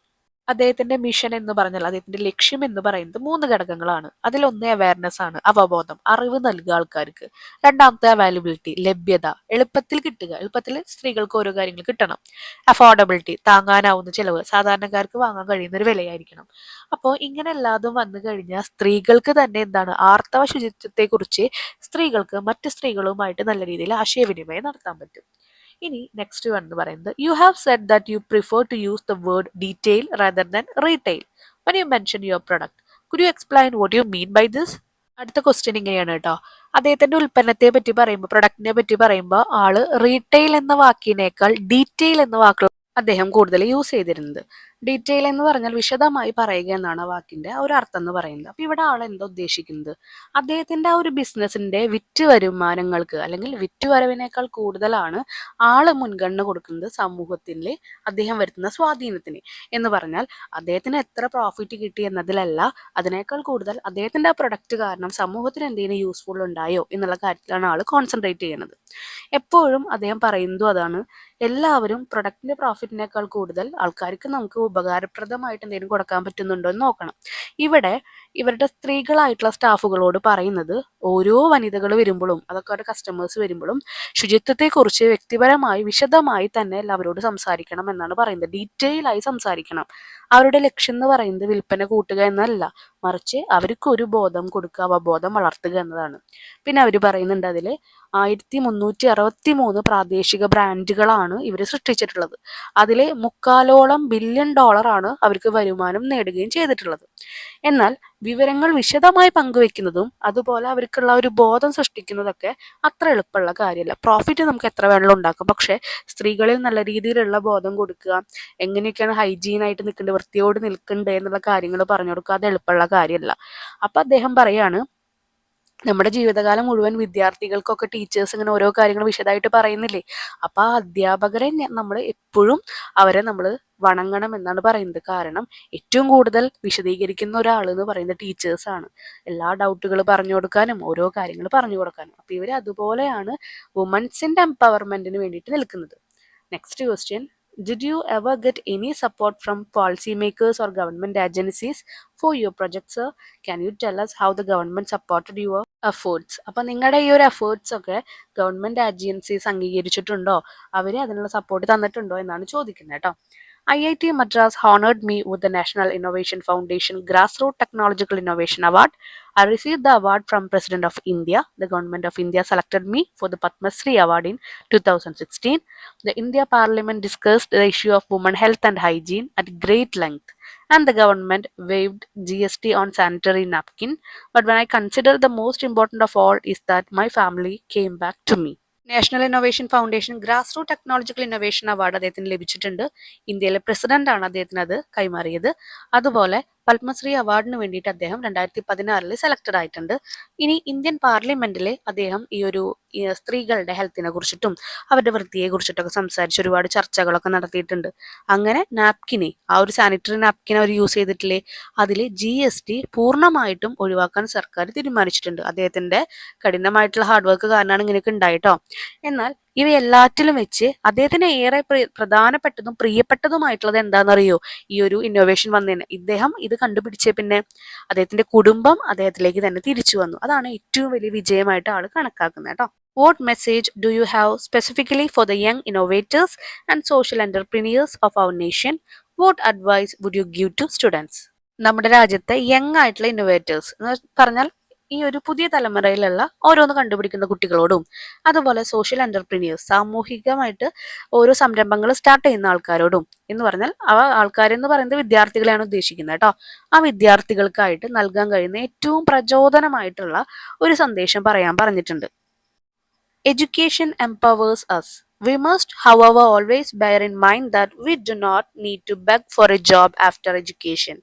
അദ്ദേഹത്തിന്റെ മിഷൻ എന്ന് പറഞ്ഞാൽ, അദ്ദേഹത്തിന്റെ ലക്ഷ്യം എന്ന് പറയുന്നത് 3 ഘടകങ്ങളാണ്. അതിലൊന്ന് അവയർനെസ് ആണ്, അവബോധം, അറിവ് നൽകുക ആൾക്കാർക്ക്. രണ്ടാമത്തെ അവൈലബിലിറ്റി, ലഭ്യത, എളുപ്പത്തിൽ കിട്ടുക, എളുപ്പത്തിൽ സ്ത്രീകൾക്ക് ഓരോ കാര്യങ്ങൾ കിട്ടണം. അഫോർഡബിലിറ്റി, താങ്ങാനാവുന്ന ചിലവ്, സാധാരണക്കാർക്ക് വാങ്ങാൻ കഴിയുന്ന ഒരു വിലയായിരിക്കണം. അപ്പോൾ ഇങ്ങനെ എല്ലാതും വന്നു കഴിഞ്ഞാൽ സ്ത്രീകൾക്ക് തന്നെ എന്താണ്, ആർത്തവ ശുചിത്വത്തെക്കുറിച്ച് സ്ത്രീകൾക്ക് മറ്റ് സ്ത്രീകളുമായിട്ട് നല്ല രീതിയിൽ ആശയവിനിമയം നടത്താൻ പറ്റും. ഇനി നെക്സ്റ്റ് വൺ എന്ന് പറയുന്നത്, you have said that you prefer to use the word detail rather than retail when you mention your product. Could you explain what you mean by this? അടുത്ത ക്വസ്റ്റ്യൻ ഇങ്ങനെയാണ് കേട്ടോ. അദ്ദേഹത്തിന്റെ ഉൽപ്പന്നത്തെ പറ്റി പറയുമ്പോൾ, പ്രൊഡക്റ്റിനെ പറ്റി പറയുമ്പോൾ ആള് റീറ്റെയിൽ എന്ന വാക്കിനേക്കാൾ ഡീറ്റെയിൽ എന്ന വാക്കുകൾ അദ്ദേഹം കൂടുതൽ യൂസ് ചെയ്തിരുന്നത്. ഡീറ്റെയിൽ എന്ന് പറഞ്ഞാൽ വിശദമായി പറയുക എന്നാണ് ആ വാക്കിന്റെ ഒരു അർത്ഥം എന്ന് പറയുന്നത്. അപ്പൊ ഇവിടെ ആൾ എന്താ ഉദ്ദേശിക്കുന്നത്? അദ്ദേഹത്തിന്റെ ആ ഒരു ബിസിനസിന്റെ വിറ്റ് വരുമാനങ്ങൾക്ക് അല്ലെങ്കിൽ വിറ്റ് വരവിനേക്കാൾ കൂടുതലാണ് ആള് മുൻഗണന കൊടുക്കുന്നത് സമൂഹത്തിൽ അദ്ദേഹം വരുത്തുന്ന സ്വാധീനത്തിന്. എന്ന് പറഞ്ഞാൽ അദ്ദേഹത്തിന് എത്ര പ്രോഫിറ്റ് കിട്ടി എന്നതിലല്ല, അതിനേക്കാൾ കൂടുതൽ അദ്ദേഹത്തിന്റെ ആ പ്രൊഡക്റ്റ് കാരണം സമൂഹത്തിന് എന്തെങ്കിലും യൂസ്ഫുൾ ഉണ്ടായോ എന്നുള്ള കാര്യത്തിലാണ് ആൾ കോൺസെൻട്രേറ്റ് ചെയ്യുന്നത്. എപ്പോഴും അദ്ദേഹം പറയുന്നതും അതാണ്, എല്ലാവരും പ്രൊഡക്റ്റിന്റെ പ്രോഫിറ്റിനേക്കാൾ കൂടുതൽ ആൾക്കാർക്ക് നമുക്ക് ഉപകാരപ്രദമായിട്ട് എന്തെങ്കിലും കൊടുക്കാൻ പറ്റുന്നുണ്ടോ എന്ന് നോക്കണം. ഇവിടെ ഇവരുടെ സ്ത്രീകളായിട്ടുള്ള സ്റ്റാഫുകളോട് പറയുന്നത്, ഓരോ വനിതകൾ വരുമ്പോഴും, അതൊക്കെ അവരുടെ കസ്റ്റമേഴ്സ് വരുമ്പോഴും ശുചിത്വത്തെക്കുറിച്ച് വ്യക്തിപരമായി വിശദമായി തന്നെ എല്ലാവരോട് സംസാരിക്കണം എന്നാണ് പറയുന്നത്. ഡീറ്റെയിൽ ആയി സംസാരിക്കണം. അവരുടെ ലക്ഷ്യം എന്ന് പറയുന്നത് വിൽപ്പന കൂട്ടുക എന്നല്ല, മറിച്ച് അവർക്ക് ഒരു ബോധം കൊടുക്കുക, അവബോധം വളർത്തുക എന്നതാണ്. പിന്നെ അവർ പറയുന്നുണ്ട്, അതിൽ 1363 പ്രാദേശിക ബ്രാൻഡുകളാണ് ഇവർ സൃഷ്ടിച്ചിട്ടുള്ളത്. അതിൽ 3/4 ബില്യൺ ഡോളറാണ് അവർക്ക് വരുമാനം നേടുകയും ചെയ്തിട്ടുള്ളത്. എന്നാൽ വിവരങ്ങൾ വിശദമായി പങ്കുവെക്കുന്നതും അതുപോലെ അവർക്കുള്ള ഒരു ബോധം സൃഷ്ടിക്കുന്നതൊക്കെ അത്ര എളുപ്പമുള്ള കാര്യമല്ല. പ്രോഫിറ്റ് നമുക്ക് എത്ര വേണമെങ്കിലും ഉണ്ടാക്കും, പക്ഷെ സ്ത്രീകളിൽ നല്ല രീതിയിലുള്ള ബോധം കൊടുക്കുക, എങ്ങനെയൊക്കെയാണ് ഹൈജീനായിട്ട് നിൽക്കേണ്ടത്, വൃത്തിയോട് നിൽക്കണ്ടേ എന്നുള്ള കാര്യങ്ങൾ പറഞ്ഞു കൊടുക്കുക, അത് എളുപ്പമുള്ള കാര്യമല്ല. അപ്പൊ അദ്ദേഹം പറയാണ്, നമ്മുടെ ജീവിതകാലം മുഴുവൻ വിദ്യാർത്ഥികൾക്കൊക്കെ ടീച്ചേഴ്സ് ഇങ്ങനെ ഓരോ കാര്യങ്ങൾ വിശദമായിട്ട് പറയുന്നില്ലേ, അപ്പൊ ആ അധ്യാപകരെ നമ്മൾ എപ്പോഴും അവരെ നമ്മൾ വണങ്ങണം എന്നാണ് പറയുന്നത്. കാരണം ഏറ്റവും കൂടുതൽ വിശദീകരിക്കുന്ന ഒരാൾ എന്ന് പറയുന്നത് ടീച്ചേഴ്സാണ്, എല്ലാ ഡൗട്ടുകൾ പറഞ്ഞു കൊടുക്കാനും ഓരോ കാര്യങ്ങൾ പറഞ്ഞു കൊടുക്കാനും. അപ്പൊ ഇവർ അതുപോലെയാണ് വുമൻസിന്റെ എംപവർമെന്റിന് വേണ്ടിയിട്ട് നിൽക്കുന്നത്. Next question, did you ever get any support from policy makers or government agencies for your projects sir? Can you tell us how the government supported your efforts? അപ്പൊ നിങ്ങളുടെ ഈ ഒരു എഫേർട്സ് ഒക്കെ ഗവൺമെന്റ് ഏജൻസീസ് അംഗീകരിച്ചിട്ടുണ്ടോ, അവര് അതിനുള്ള support തന്നിട്ടുണ്ടോ എന്നാണ് ചോദിക്കുന്നത് കേട്ടോ. IIT Madras honored me with the National Innovation Foundation Grassroots Technological Innovation Award. I received the award from President of India. The Government of India selected me for the Padma Shri Award in 2016. The India Parliament discussed the issue of women health and hygiene at great length, and the government waived GST on sanitary napkin. But when I consider the most important of all is that my family came back to me. National innovation foundation grassroot technological innovation award അദ്ദേഹത്തിന് ലഭിച്ചിട്ടുണ്ട്. ഇന്ത്യയിലെ president ആണ് അദ്ദേഹത്തിന് അത് കൈമാറിയത്. അതുപോലെ പത്മശ്രീ അവാർഡിന് വേണ്ടിയിട്ട് അദ്ദേഹം 2016 സെലക്ടഡ് ആയിട്ടുണ്ട്. ഇനി ഇന്ത്യൻ പാർലമെന്റിൽ അദ്ദേഹം ഈ ഒരു സ്ത്രീകളുടെ ഹെൽത്തിനെ കുറിച്ചിട്ടും അവരുടെ വൃത്തിയെ കുറിച്ചിട്ടൊക്കെ സംസാരിച്ച് ഒരുപാട് ചർച്ചകളൊക്കെ നടത്തിയിട്ടുണ്ട്. അങ്ങനെ നാപ്കിനെ, ആ ഒരു സാനിറ്ററി നാപ്കിൻ അവർ യൂസ് ചെയ്തിട്ടില്ലേ, അതിൽ GST പൂർണ്ണമായിട്ടും ഒഴിവാക്കാൻ സർക്കാർ തീരുമാനിച്ചിട്ടുണ്ട്. അദ്ദേഹത്തിന്റെ കഠിനമായിട്ടുള്ള ഹാർഡ് വർക്ക് കാരണമാണ് ഇങ്ങനെയൊക്കെ ഉണ്ടായിട്ടോ. എന്നാൽ ഇവയെല്ലാറ്റിലും വെച്ച് അദ്ദേഹത്തിന് ഏറെ പ്രധാനപ്പെട്ടതും പ്രിയപ്പെട്ടതുമായിട്ടുള്ളത് എന്താണെന്നറിയോ? ഈ ഒരു ഇന്നോവേഷൻ വന്നതിന് ഇദ്ദേഹം ഇത് കണ്ടുപിടിച്ച പിന്നെ അദ്ദേഹത്തിന്റെ കുടുംബം അദ്ദേഹത്തിലേക്ക് തന്നെ തിരിച്ചു വന്നു. അതാണ് ഏറ്റവും വലിയ വിജയമായിട്ട് ആള് കണക്കാക്കുന്നത് കേട്ടോ. What message do you have specifically for the young innovators and social entrepreneurs of our nation? What advice would you give to students? നമ്മുടെ രാജ്യത്തെ യങ് ആയിട്ടുള്ള ഇന്നോവേറ്റേഴ്സ് എന്ന് പറഞ്ഞാൽ ഈ ഒരു പുതിയ തലമുറയിലുള്ള ഓരോന്ന് കണ്ടുപിടിക്കുന്ന കുട്ടികളോടും, അതുപോലെ സോഷ്യൽ എന്റർപ്രീനിയേഴ്സ് സാമൂഹികമായിട്ട് ഓരോ സംരംഭങ്ങൾ സ്റ്റാർട്ട് ചെയ്യുന്ന ആൾക്കാരോടും എന്ന് പറഞ്ഞാൽ ആൾക്കാരെന്ന് പറയുന്നത് വിദ്യാർത്ഥികളെയാണ് ഉദ്ദേശിക്കുന്നത് കേട്ടോ. ആ വിദ്യാർത്ഥികൾക്കായിട്ട് നൽകാൻ കഴിയുന്ന ഏറ്റവും പ്രചോദനമായിട്ടുള്ള ഒരു സന്ദേശം പറയാൻ പറഞ്ഞിട്ടുണ്ട്. Education empowers us. We must, however, always bear in mind that we do not need to beg for a job after education.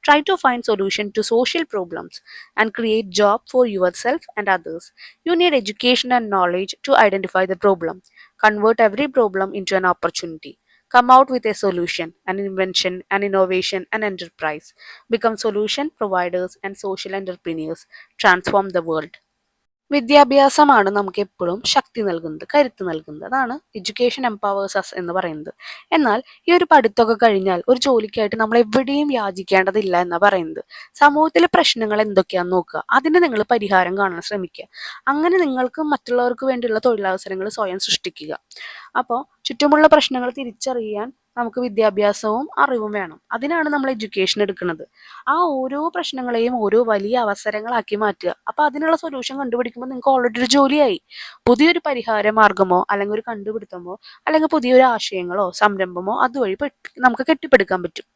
Try to find solution to social problems and create job for yourself and others. You need education and knowledge to identify the problem. Convert every problem into an opportunity. Come out with a solution, an invention, an innovation, an enterprise. Become solution providers and social entrepreneurs. Transform the world. വിദ്യാഭ്യാസമാണ് നമുക്ക് എപ്പോഴും ശക്തി നൽകുന്നത്, കരുത്ത് നൽകുന്നത്. അതാണ് education empowers us എന്ന് പറയുന്നത്. എന്നാൽ ഈ ഒരു പഠിത്തമൊക്കെ കഴിഞ്ഞാൽ ഒരു ജോലിക്കായിട്ട് നമ്മൾ എവിടെയും യാചിക്കേണ്ടതില്ല എന്നാണ് പറയുന്നത്. സമൂഹത്തിലെ പ്രശ്നങ്ങൾ എന്തൊക്കെയാണെന്ന് നോക്കുക, അതിന് നിങ്ങൾ പരിഹാരം കാണാൻ ശ്രമിക്കുക. അങ്ങനെ നിങ്ങൾക്ക് മറ്റുള്ളവർക്ക് വേണ്ടിയുള്ള തൊഴിലവസരങ്ങൾ സ്വയം സൃഷ്ടിക്കുക. അപ്പോൾ ചുറ്റുമുള്ള പ്രശ്നങ്ങൾ തിരിച്ചറിയാൻ നമുക്ക് വിദ്യാഭ്യാസവും അറിവും വേണം. അതിനാണ് നമ്മൾ എഡ്യൂക്കേഷൻ എടുക്കുന്നത്. ആ ഓരോ പ്രശ്നങ്ങളെയും ഓരോ വലിയ അവസരങ്ങളാക്കി മാറ്റുക. അപ്പൊ അതിനുള്ള സൊല്യൂഷൻ കണ്ടുപിടിക്കുമ്പോൾ നിങ്ങൾക്ക് ഓൾറെഡി ഒരു ജോലിയായി. പുതിയൊരു പരിഹാര മാർഗമോ അല്ലെങ്കിൽ ഒരു കണ്ടുപിടുത്തമോ അല്ലെങ്കിൽ പുതിയൊരു ആശയങ്ങളോ സംരംഭമോ അതുവഴി നമുക്ക് കെട്ടിപ്പടുക്കാൻ പറ്റും.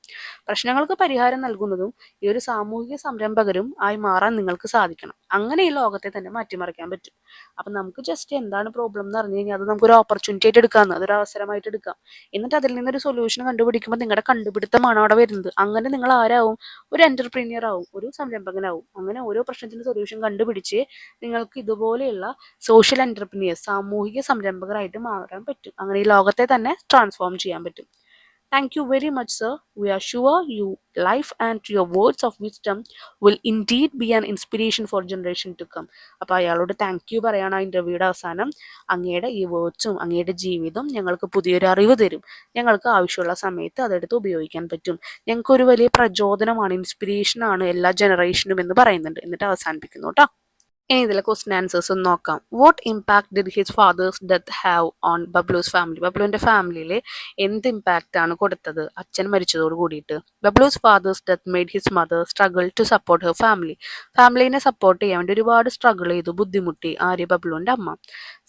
പ്രശ്നങ്ങൾക്ക് പരിഹാരം നൽകുന്നതും ഈ ഒരു സാമൂഹിക സംരംഭകരും ആയി മാറാൻ നിങ്ങൾക്ക് സാധിക്കണം. അങ്ങനെ ഈ ലോകത്തെ തന്നെ മാറ്റിമറിക്കാൻ പറ്റും. അപ്പൊ നമുക്ക് ജസ്റ്റ് എന്താണ് പ്രോബ്ലം എന്ന് അറിഞ്ഞു കഴിഞ്ഞാൽ അത് നമുക്കൊരു ഓപ്പർച്യൂണിറ്റി ആയിട്ട് എടുക്കാം, അതൊരു അവസരമായിട്ട് എടുക്കാം. എന്നിട്ട് അതിൽ നിന്നൊരു സൊല്യൂഷൻ കണ്ടുപിടിക്കുമ്പോൾ നിങ്ങളുടെ കണ്ടുപിടുത്തമാണ് അവിടെ വരുന്നത്. അങ്ങനെ നിങ്ങൾ ആരാവും? ഒരു എന്റർപ്രീനിയർ ആവും, ഒരു സംരംഭകനാവും. അങ്ങനെ ഓരോ പ്രശ്നത്തിന് സൊല്യൂഷൻ കണ്ടുപിടിച്ച് നിങ്ങൾക്ക് ഇതുപോലെയുള്ള സോഷ്യൽ എന്റർപ്രീനിയേഴ്സ്, സാമൂഹിക സംരംഭകരായിട്ട് മാറാൻ പറ്റും. അങ്ങനെ ഈ ലോകത്തെ തന്നെ ട്രാൻസ്ഫോം ചെയ്യാൻ പറ്റും. Thank you very much, sir. We are sure your life and your words of wisdom will indeed be an inspiration for generation to come. അപ്പോൾ അയാളോട് താങ്ക് യു പറയാണ് ആ ഇൻ്റർവ്യൂയുടെ അവസാനം. അങ്ങയുടെ ഈ വേർഡ്സും അങ്ങയുടെ ജീവിതം ഞങ്ങൾക്ക് പുതിയൊരു അറിവ് തരും. ഞങ്ങൾക്ക് ആവശ്യമുള്ള സമയത്ത് അതെടുത്ത് ഉപയോഗിക്കാൻ പറ്റും. ഞങ്ങൾക്കൊരു വലിയ പ്രചോദനമാണ്, ഇൻസ്പിറേഷനാണ് എല്ലാ ജനറേഷനും എന്ന് പറയുന്നുണ്ട്. എന്നിട്ട് അവസാനിപ്പിക്കുന്നു കേട്ടോ. ഇനി ഇതിലെ ക്വസ്റ്റ്യൻ ആൻസേഴ്സ് ഒന്ന് നോക്കാം. What impact did his father's death have on Bablu's family? ബബ്ലുവിന്റെ ഫാമിലിയിൽ എന്ത് ഇമ്പാക്റ്റ് ആണ് കൊടുത്തത് അച്ഛൻ മരിച്ചതോട് കൂടിയിട്ട്? Bablu's father's death made his mother struggle to support her family. ഫാമിലിനെ സപ്പോർട്ട് ചെയ്യാൻ വേണ്ടി ഒരുപാട് സ്ട്രഗിൾ ചെയ്തു, ബുദ്ധിമുട്ടി ആര്യ ബബ്ലുവിന്റെ അമ്മ.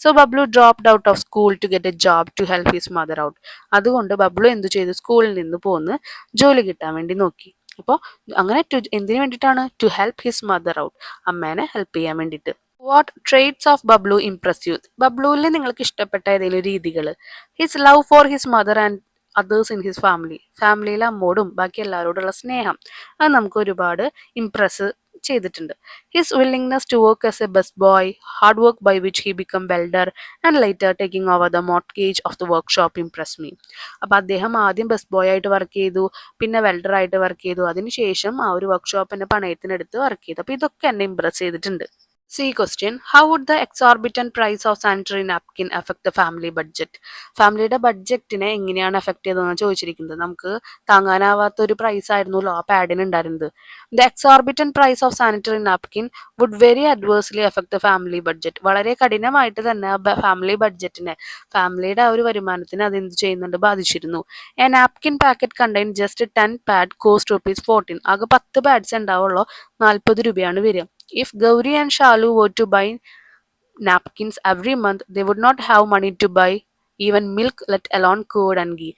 So Bablu dropped out of school to get a job to help his mother out. അതുകൊണ്ട് ബബ്ലു എന്തു ചെയ്തു? സ്കൂളിൽ നിന്ന് പോന്ന് ജോലി കിട്ടാൻ വേണ്ടി നോക്കി. അപ്പോൾ അങ്ങനെ എന്തിനു വേണ്ടിയിട്ടാണ്? To help his mother out, അമ്മേനെ ഹെൽപ്പ് ചെയ്യാൻ വേണ്ടിയിട്ട്. What traits of Bablu impress you? ബബ്ലുവിൽ നിങ്ങൾക്ക് ഇഷ്ടപ്പെട്ട ഏതെങ്കിലും രീതികൾ? His love for his mother and others in his family. ഫാമിലിയിലെ അമ്മോടും ബാക്കി എല്ലാവരോടുള്ള സ്നേഹം, അത് നമുക്ക് ഒരുപാട് ഇംപ്രസ് ചെയ്തിട്ടുണ്ട്. His willingness to work as a bus boy, hard work by which he become welder and later taking over the mortgage of the workshop impress me. അപ്പം അദ്ദേഹം ആദ്യം ബസ് ബോയ് ആയിട്ട് വർക്ക് ചെയ്തു, പിന്നെ വെൽഡർ ആയിട്ട് work ചെയ്തു, അതിനുശേഷം ആ ഒരു വർക്ക്ഷോപ്പിന്റെ പണയത്തിനെടുത്ത് വർക്ക് ചെയ്തു. അപ്പം ഇതൊക്കെ എന്നെ ഇംപ്രസ് ചെയ്തിട്ടുണ്ട്. C question. How would the exorbitant price of sanitary napkin affect the family budget? ഫാമിലിയുടെ ബഡ്ജറ്റിനെ എങ്ങനെയാണ് എഫക്ട് ചെയ്തതെന്ന് ചോദിച്ചിരിക്കുന്നത്. നമുക്ക് താങ്ങാനാവാത്ത ഒരു പ്രൈസ് ആയിരുന്നല്ലോ ആ പാഡിന് ഉണ്ടായിരുന്നത്. The exorbitant price of sanitary napkin would very adversely affect the family budget. വളരെ കഠിനമായിട്ട് തന്നെ ഫാമിലി ബഡ്ജറ്റിനെ, ഫാമിലിയുടെ ആ ഒരു വരുമാനത്തിന് അത് എന്ത് ചെയ്യുന്നുണ്ട്? ബാധിച്ചിരുന്നു. A napkin packet contain just 10 pad cost ₹14. ആകെ 10 പാഡ്സ് ഉണ്ടാവുള്ളൂ, 40 രൂപയാണ് വരിക. If Gauri and Shalu were to buy napkins every month, they would not have money to buy even milk, let alone curd and ghee.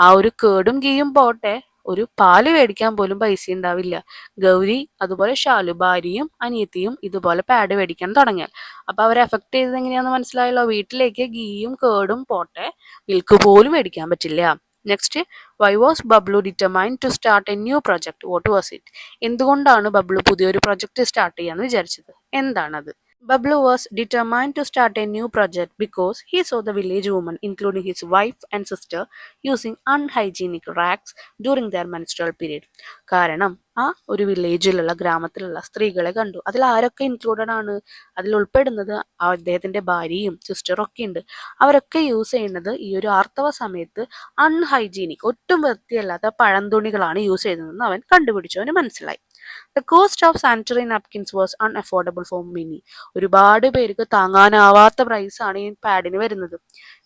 ആ ഒരു കേടും ഗീയും പോട്ടെ, ഒരു പാല് മേടിക്കാൻ പോലും പൈസ ഉണ്ടാവില്ല. ഗൗരി അതുപോലെ ഷാലു, ഭാര്യയും അനിയത്തിയും ഇതുപോലെ പാഡ് മേടിക്കാൻ തുടങ്ങിയാൽ അപ്പൊ അവരെ എഫക്ട് ചെയ്തത് എങ്ങനെയാണെന്ന് മനസ്സിലായല്ലോ. വീട്ടിലേക്ക് ഗീയും കേടും പോട്ടെ, മിൽക്ക് പോലും മേടിക്കാൻ പറ്റില്ല. Next, why was Bablu determined to start a new project? What was it? എന്തുകൊണ്ടാണ് ബബ്ലു പുതിയൊരു പ്രൊജക്ട് സ്റ്റാർട്ട് ചെയ്യാന്ന് വിചാരിച്ചത്? എന്താണത്? Bablu was determined to start a new project because he saw the village women, including his wife and sister, using unhygienic rags during their menstrual period. കാരണം ഒരു വില്ലേജിലുള്ള ഗ്രാമത്തിലുള്ള സ്ത്രീകളെ കണ്ടു. അതിൽ ആരൊക്കെ ഇൻക്ലൂഡഡ് ആണ്? അതിൽ ഉൾപ്പെടുന്നത് അദ്ദേഹത്തിന്റെ ഭാര്യയും സിസ്റ്ററും ഒക്കെ ഉണ്ട്. അവരൊക്കെ യൂസ് ചെയ്യുന്നത് ഈ ഒരു ആർത്തവ സമയത്ത് അൺഹൈജീനിക്, ഒട്ടും വൃത്തിയല്ലാത്ത പഴന്തുണികളാണ് യൂസ് ചെയ്യുന്നതെന്ന് അവൻ കണ്ടുപിടിച്ചു. അവന് മനസ്സിലായി. The cost of sanitary napkins was unaffordable for many. ഒരുപാട് പേർക്ക് താങ്ങാനാവാത്ത പ്രൈസാണ് ഈ പാഡിന് വരുന്നത്.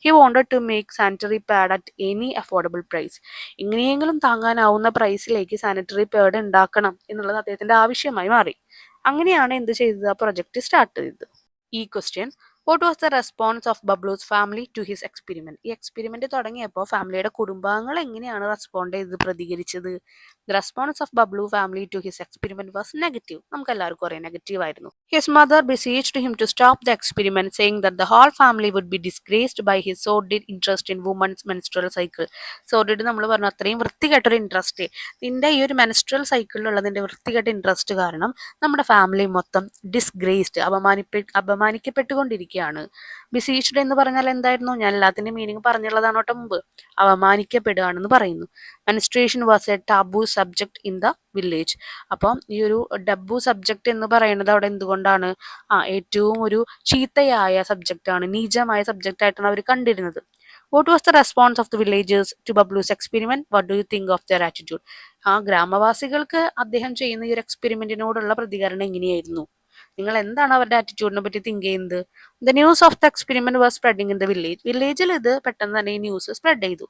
He wanted to make sanitary pad at any affordable price. എങ്ങനെയെങ്കിലും താങ്ങാനാവുന്ന പ്രൈസിലേക്ക് സാനിറ്ററി പാഡ് ഉണ്ടാക്കണം എന്നുള്ളത് അദ്ദേഹത്തിന്റെ ആവശ്യമായി മാറി. അങ്ങനെയാണ് എന്ത് ചെയ്തത്? ആ പ്രൊജക്ട് സ്റ്റാർട്ട് ചെയ്തത്. ഈ question, what was the response of Bablu's family to his experiment? ഈ എക്സ്പെരിമെന്റ് തുടങ്ങിയപ്പോൾ ഫാമിലിയുടെ കുടുംബാംഗങ്ങൾ എങ്ങനെയാണ് റെസ്പോണ്ട് ചെയ്ത് പ്രതികരിച്ചത്? The response of Bablu family to his experiment was negative. നമുക്ക് എല്ലാവർക്കും അറിയാം, നെഗറ്റീവ് ആയിരുന്നു. His mother besieged him to stop the experiment, saying that the whole family would be disgraced by his sordid interest in women's menstrual cycle. Sordid നമ്മൾ പറഞ്ഞു, അത്രയും വൃത്തികെട്ടൊരു interest, നിന്റെ ഈ ഒരു മെൻസ്ട്രൽ സൈക്കിളിലുള്ള നിന്റെ വൃത്തികെട്ട ഇൻട്രസ്റ്റ് കാരണം നമ്മുടെ ഫാമിലി മൊത്തം ഡിസ്ഗ്രേസ്ഡ്, അപമാനിക്കപ്പെട്ടുകൊണ്ടിരിക്കുകയാണ്. ബിസീച്ച്ഡ് എന്ന് പറഞ്ഞാൽ എന്തായിരുന്നു? ഞാൻ എല്ലാത്തിന്റെ മീനിങ് പറഞ്ഞുള്ളതാണ് കേട്ടോ മുമ്പ്. അവമാനിക്കപ്പെടുകയാണെന്ന് പറയുന്നു. Menstruation was A taboo subject in the village. അപ്പം ഈ ഒരു ഡബ്ബു സബ്ജക്ട് എന്ന് പറയുന്നത് അവിടെ എന്തുകൊണ്ടാണ്? ഏറ്റവും ഒരു ചീത്തയായ സബ്ജക്റ്റാണ്, നീചമായ സബ്ജക്റ്റ് ആയിട്ടാണ് അവർ കണ്ടിരുന്നത്. What was the response of the villagers to Bablu's experiment? What do you think of their attitude? ഗ്രാമവാസികൾക്ക് അദ്ദേഹം ചെയ്യുന്ന ഈ ഒരു എക്സ്പെരിമെന്റിനോടുള്ള പ്രതികരണം എങ്ങനെയായിരുന്നു? നിങ്ങൾ എന്താണ് അവരുടെ ആറ്റിറ്റ്യൂഡിനെ പറ്റി തിങ്ക് ചെയ്യുന്നത്? The news of the experiment was spreading in the village. വില്ലേജിൽ ഇത് പെട്ടെന്ന് തന്നെ ഈ ന്യൂസ് സ്പ്രെഡ് ചെയ്തു.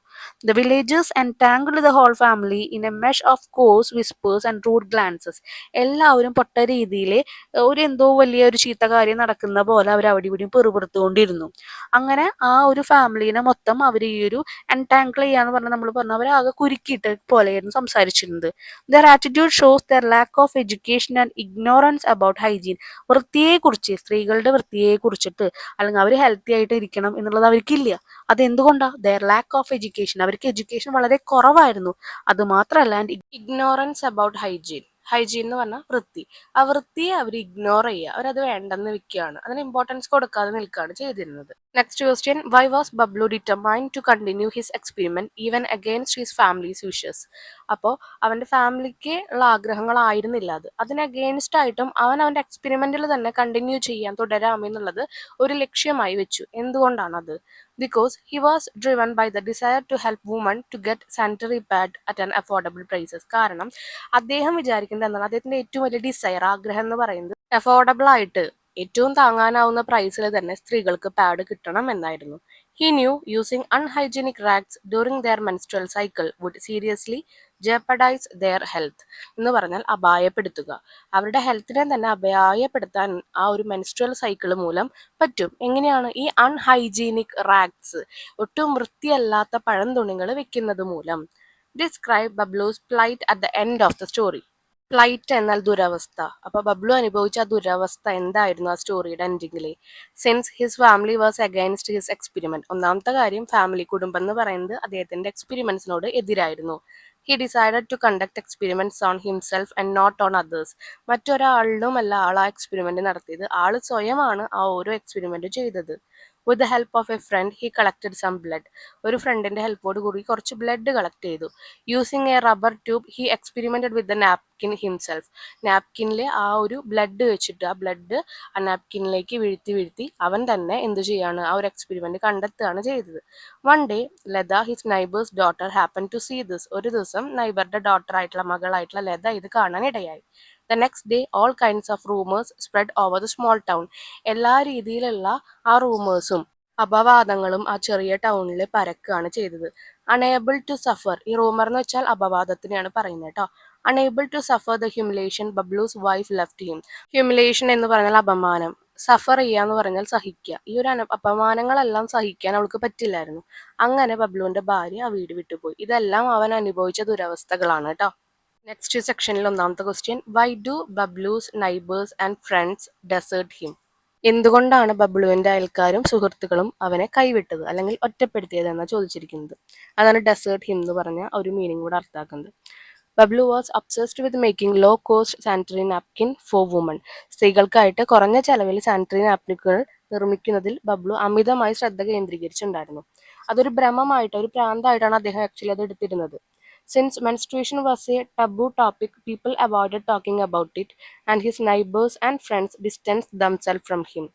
The villagers entangled the whole family in a mesh of coarse whispers and rude glances. എല്ലാവരും പൊട്ട രീതിയിൽ ഒരു എന്തോ വലിയ ഒരു ചീത്ത കാര്യം നടക്കുന്ന പോലെ അവർ അവിടെ ഇവിടെയും പെറുപെറുത്തുകൊണ്ടിരുന്നു. അങ്ങനെ ആ ഒരു ഫാമിലിനെ മൊത്തം അവർ ഈ ഒരു എൻടാങ്കിൾ ചെയ്യാന്ന് പറഞ്ഞാൽ നമ്മൾ പറഞ്ഞു അവരാകെ കുരുക്കിയിട്ട് പോലെയായിരുന്നു സംസാരിച്ചിരുന്നത്. Their attitude shows their lack of education and ignorance about hygiene. വൃത്തിയെക്കുറിച്ച്, സ്ത്രീകളുടെ വൃത്തിയെക്കുറിച്ചിട്ട്, അല്ലെങ്കിൽ അവർ ഹെൽത്തി ആയിട്ട് ഇരിക്കണം എന്നുള്ളത് അവർക്കില്ല. അതെന്തുകൊണ്ടാ? ദർ ലാക്ക് ഓഫ് എഡ്യൂക്കേഷൻ, അവർക്ക് എഡ്യൂക്കേഷൻ വളരെ കുറവായിരുന്നു. അത് മാത്രമല്ല, and ignorance about hygiene. Hygiene എന്ന് പറഞ്ഞാൽ വൃത്തി. ആ വൃത്തിയെ അവർ ഇഗ്നോർ ചെയ്യുക, അവരത് വേണ്ടെന്ന് വെക്കുകയാണ്, അതിന് ഇമ്പോർട്ടൻസ് കൊടുക്കാതെ നിൽക്കുകയാണ് ചെയ്തിരുന്നത്. Next question, why was Bablu determined to continue his experiment even against his family's wishes? അപ്പോൾ അവന്റെ ഫാമിലിക്ക് ഉള്ള ആഗ്രഹങ്ങളായിരുന്നില്ല അത്, അതിന് അഗെയിൻസ്റ്റ് ആയിട്ടും അവൻ അവന്റെ എക്സ്പെരിമെന്റിൽ തന്നെ കണ്ടിന്യൂ ചെയ്യാൻ തുടരാമെന്നുള്ളത് ഒരു ലക്ഷ്യമായി വെച്ചു. എന്തുകൊണ്ടാണത്? Because he was driven by the desire to help women to get sanitary pad at an affordable prices. കാരണം അദ്ദേഹം വിചാരിക്കുന്നത് എന്താണ്? അദ്ദേഹത്തിന്റെ ഏറ്റവും വലിയ ഡിസയർ, ആഗ്രഹം എന്ന് പറയുന്നത് അഫോർഡബിൾ ആയിട്ട് ഏറ്റവും താങ്ങാനാവുന്ന പ്രൈസിൽ തന്നെ സ്ത്രീകൾക്ക് പാഡ് കിട്ടണം എന്നായിരുന്നു. He knew using unhygienic rags during their menstrual cycle would seriously jeopardize their health. എന്ന് പറഞ്ഞാൽ അപായപ്പെടുത്തുക, അവരുടെ ഹെൽത്തിനെ തന്നെ അപായപ്പെടുത്താൻ ആ ഒരു മെൻസ്ട്രൽ സൈക്കിൾ മൂലം പറ്റും. എങ്ങനെയാണ്? ഈ അൺഹൈജീനിക് റാഗ്സ്, ഒട്ടും വൃത്തിയല്ലാത്ത പഴംതുണികൾ വെക്കുന്നത് മൂലം. Describe Bablu's plight at the end of the story. Plight എന്നാൽ ദുരവസ്ഥ. അപ്പൊ ബബ്ലു അനുഭവിച്ച ആ ദുരവസ്ഥ എന്തായിരുന്നു ആ സ്റ്റോറിയുടെ എൻഡിങ്ങിൽ? Since his family was against his experiment. ഒന്നാമത്തെ കാര്യം, ഫാമിലി, കുടുംബം എന്ന് പറയുന്നത് അദ്ദേഹത്തിന്റെ എക്സ്പെരിമെന്റ്സിനോട് എതിരായിരുന്നു. He decided to conduct experiments on himself and not on others. മറ്റൊരാളിലുമല്ല ആൾ ആ എക്സ്പെരിമെന്റ് നടത്തിയത്, ആൾ സ്വയമാണ് ആ ഓരോ എക്സ്പെരിമെന്റ് ചെയ്തത്. With the help of a friend he collected some blood. ഒരു ഫ്രണ്ടിന്റെ ഹെൽപ്പോട് കൂടി കുറച്ച് ബ്ലഡ് കളക്ട് ചെയ്തു. Using a rubber tube he experimented with the napkin himself. നാപ്കിനിൽ ആ ഒരു ബ്ലഡ് വെച്ചിട്ട് ആ ബ്ലഡ് ആ നാപ്കിനിലേക്ക് വീഴ്ത്തി അവൻ തന്നെ എന്ത് ചെയ്യാണ്? ആ ഒരു എക്സ്പെരിമെന്റ് കണ്ടെത്തുകയാണ് ചെയ്തത്. One day Latha, his neighbour's daughter, happen to see this. ഒരു ദിവസം നൈബറുടെ ഡോട്ടർ ആയിട്ടുള്ള, മകളായിട്ടുള്ള ലത ഇത് കാണാൻ ഇടയായി. The next day all kinds of rumours spread over the small town. എല്ലാ രീതിയിലുള്ള ആ റൂമേഴ്സും അപവാദങ്ങളും ആ ചെറിയ ടൗണിൽ പരക്കുകയാണ് ചെയ്തത്. അണേബിൾ ടു സഫർ, ഈ റൂമർ എന്ന് വെച്ചാൽ അപവാദത്തിനെയാണ് പറയുന്നത് കേട്ടോ. Unable to suffer the humiliation Bablu's wife left him. Humiliation എന്ന് പറഞ്ഞാൽ അപമാനം, സഫർ ചെയ്യാന്ന് പറഞ്ഞാൽ സഹിക്കുക. ഈ ഒരു അപമാനങ്ങളെല്ലാം സഹിക്കാൻ അവൾക്ക് പറ്റില്ലായിരുന്നു. അങ്ങനെ ബബ്ലുവിന്റെ ഭാര്യ ആ വീട് വിട്ടുപോയി. ഇതെല്ലാം അവൻ അനുഭവിച്ച ദുരവസ്ഥകളാണ് കേട്ടോ. നെക്സ്റ്റ് സെക്ഷനിൽ ഒന്നാമത്തെ question, why do Bablu's neighbours and friends desert him? എന്തുകൊണ്ടാണ് ബബ്ലുവിന്റെ അയൽക്കാരും സുഹൃത്തുക്കളും അവനെ കൈവിട്ടത് അല്ലെങ്കിൽ ഒറ്റപ്പെടുത്തിയത് എന്നാണ് ചോദിച്ചിരിക്കുന്നത്. അതാണ് ഡെസേർട്ട് ഹിം എന്ന് പറഞ്ഞ ഒരു മീനിങ് കൂടെ അർത്ഥാക്കുന്നത്. Bablu was obsessed with making low cost sanitary napkin for women. സ്ത്രീകൾക്കായിട്ട് കുറഞ്ഞ ചെലവിൽ സാനിറ്ററി നാപ്കിനുകൾ നിർമ്മിക്കുന്നതിൽ ബബ്ലു അമിതമായി ശ്രദ്ധ കേന്ദ്രീകരിച്ചിട്ടുണ്ടായിരുന്നു. അതൊരു ഭ്രമമായിട്ട് ഒരു പ്രാന്തായിട്ടാണ് അദ്ദേഹം ആക്ച്വലി അത് എടുത്തിരുന്നത്. Since menstruation was a taboo topic, people avoided talking about it, and his neighbors and friends distanced themselves from him.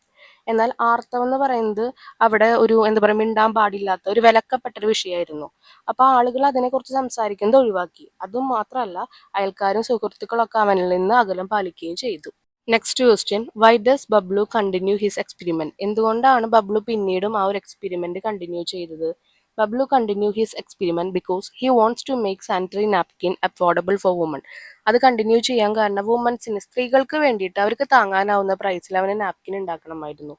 എന്നാൽ ആർത്തവം എന്ന് പറയുന്നത് അവിടെ ഒരു എന്താ പറയുക മിണ്ടാൻ പാടില്ലാത്ത ഒരു വിലക്കപ്പെട്ട ഒരു വിഷയമായിരുന്നു. അപ്പൊ ആളുകൾ അതിനെക്കുറിച്ച് സംസാരിക്കുന്നത് ഒഴിവാക്കി. അതും മാത്രമല്ല അയൽക്കാരും സുഹൃത്തുക്കളൊക്കെ അവനിൽ നിന്ന് അകലം പാലിക്കുകയും ചെയ്തു. Next question, why does Bablu continue his experiment? എന്തുകൊണ്ടാണ് ബബ്ലു പിന്നീടും ആ ഒരു എക്സ്പെരിമെന്റ് കണ്ടിന്യൂ ചെയ്തത്? Bablu continue his experiment because he wants to make sanitary napkin affordable for woman. അത് കണ്ടിന്യൂ ചെയ്യാൻ കാരണം വുമൻസിന് സ്ത്രീകൾക്ക് വേണ്ടിയിട്ട് അവർക്ക് താങ്ങാനാവുന്ന പ്രൈസിൽ അവന് നാപ്കിൻ ഉണ്ടാക്കണമായിരുന്നു.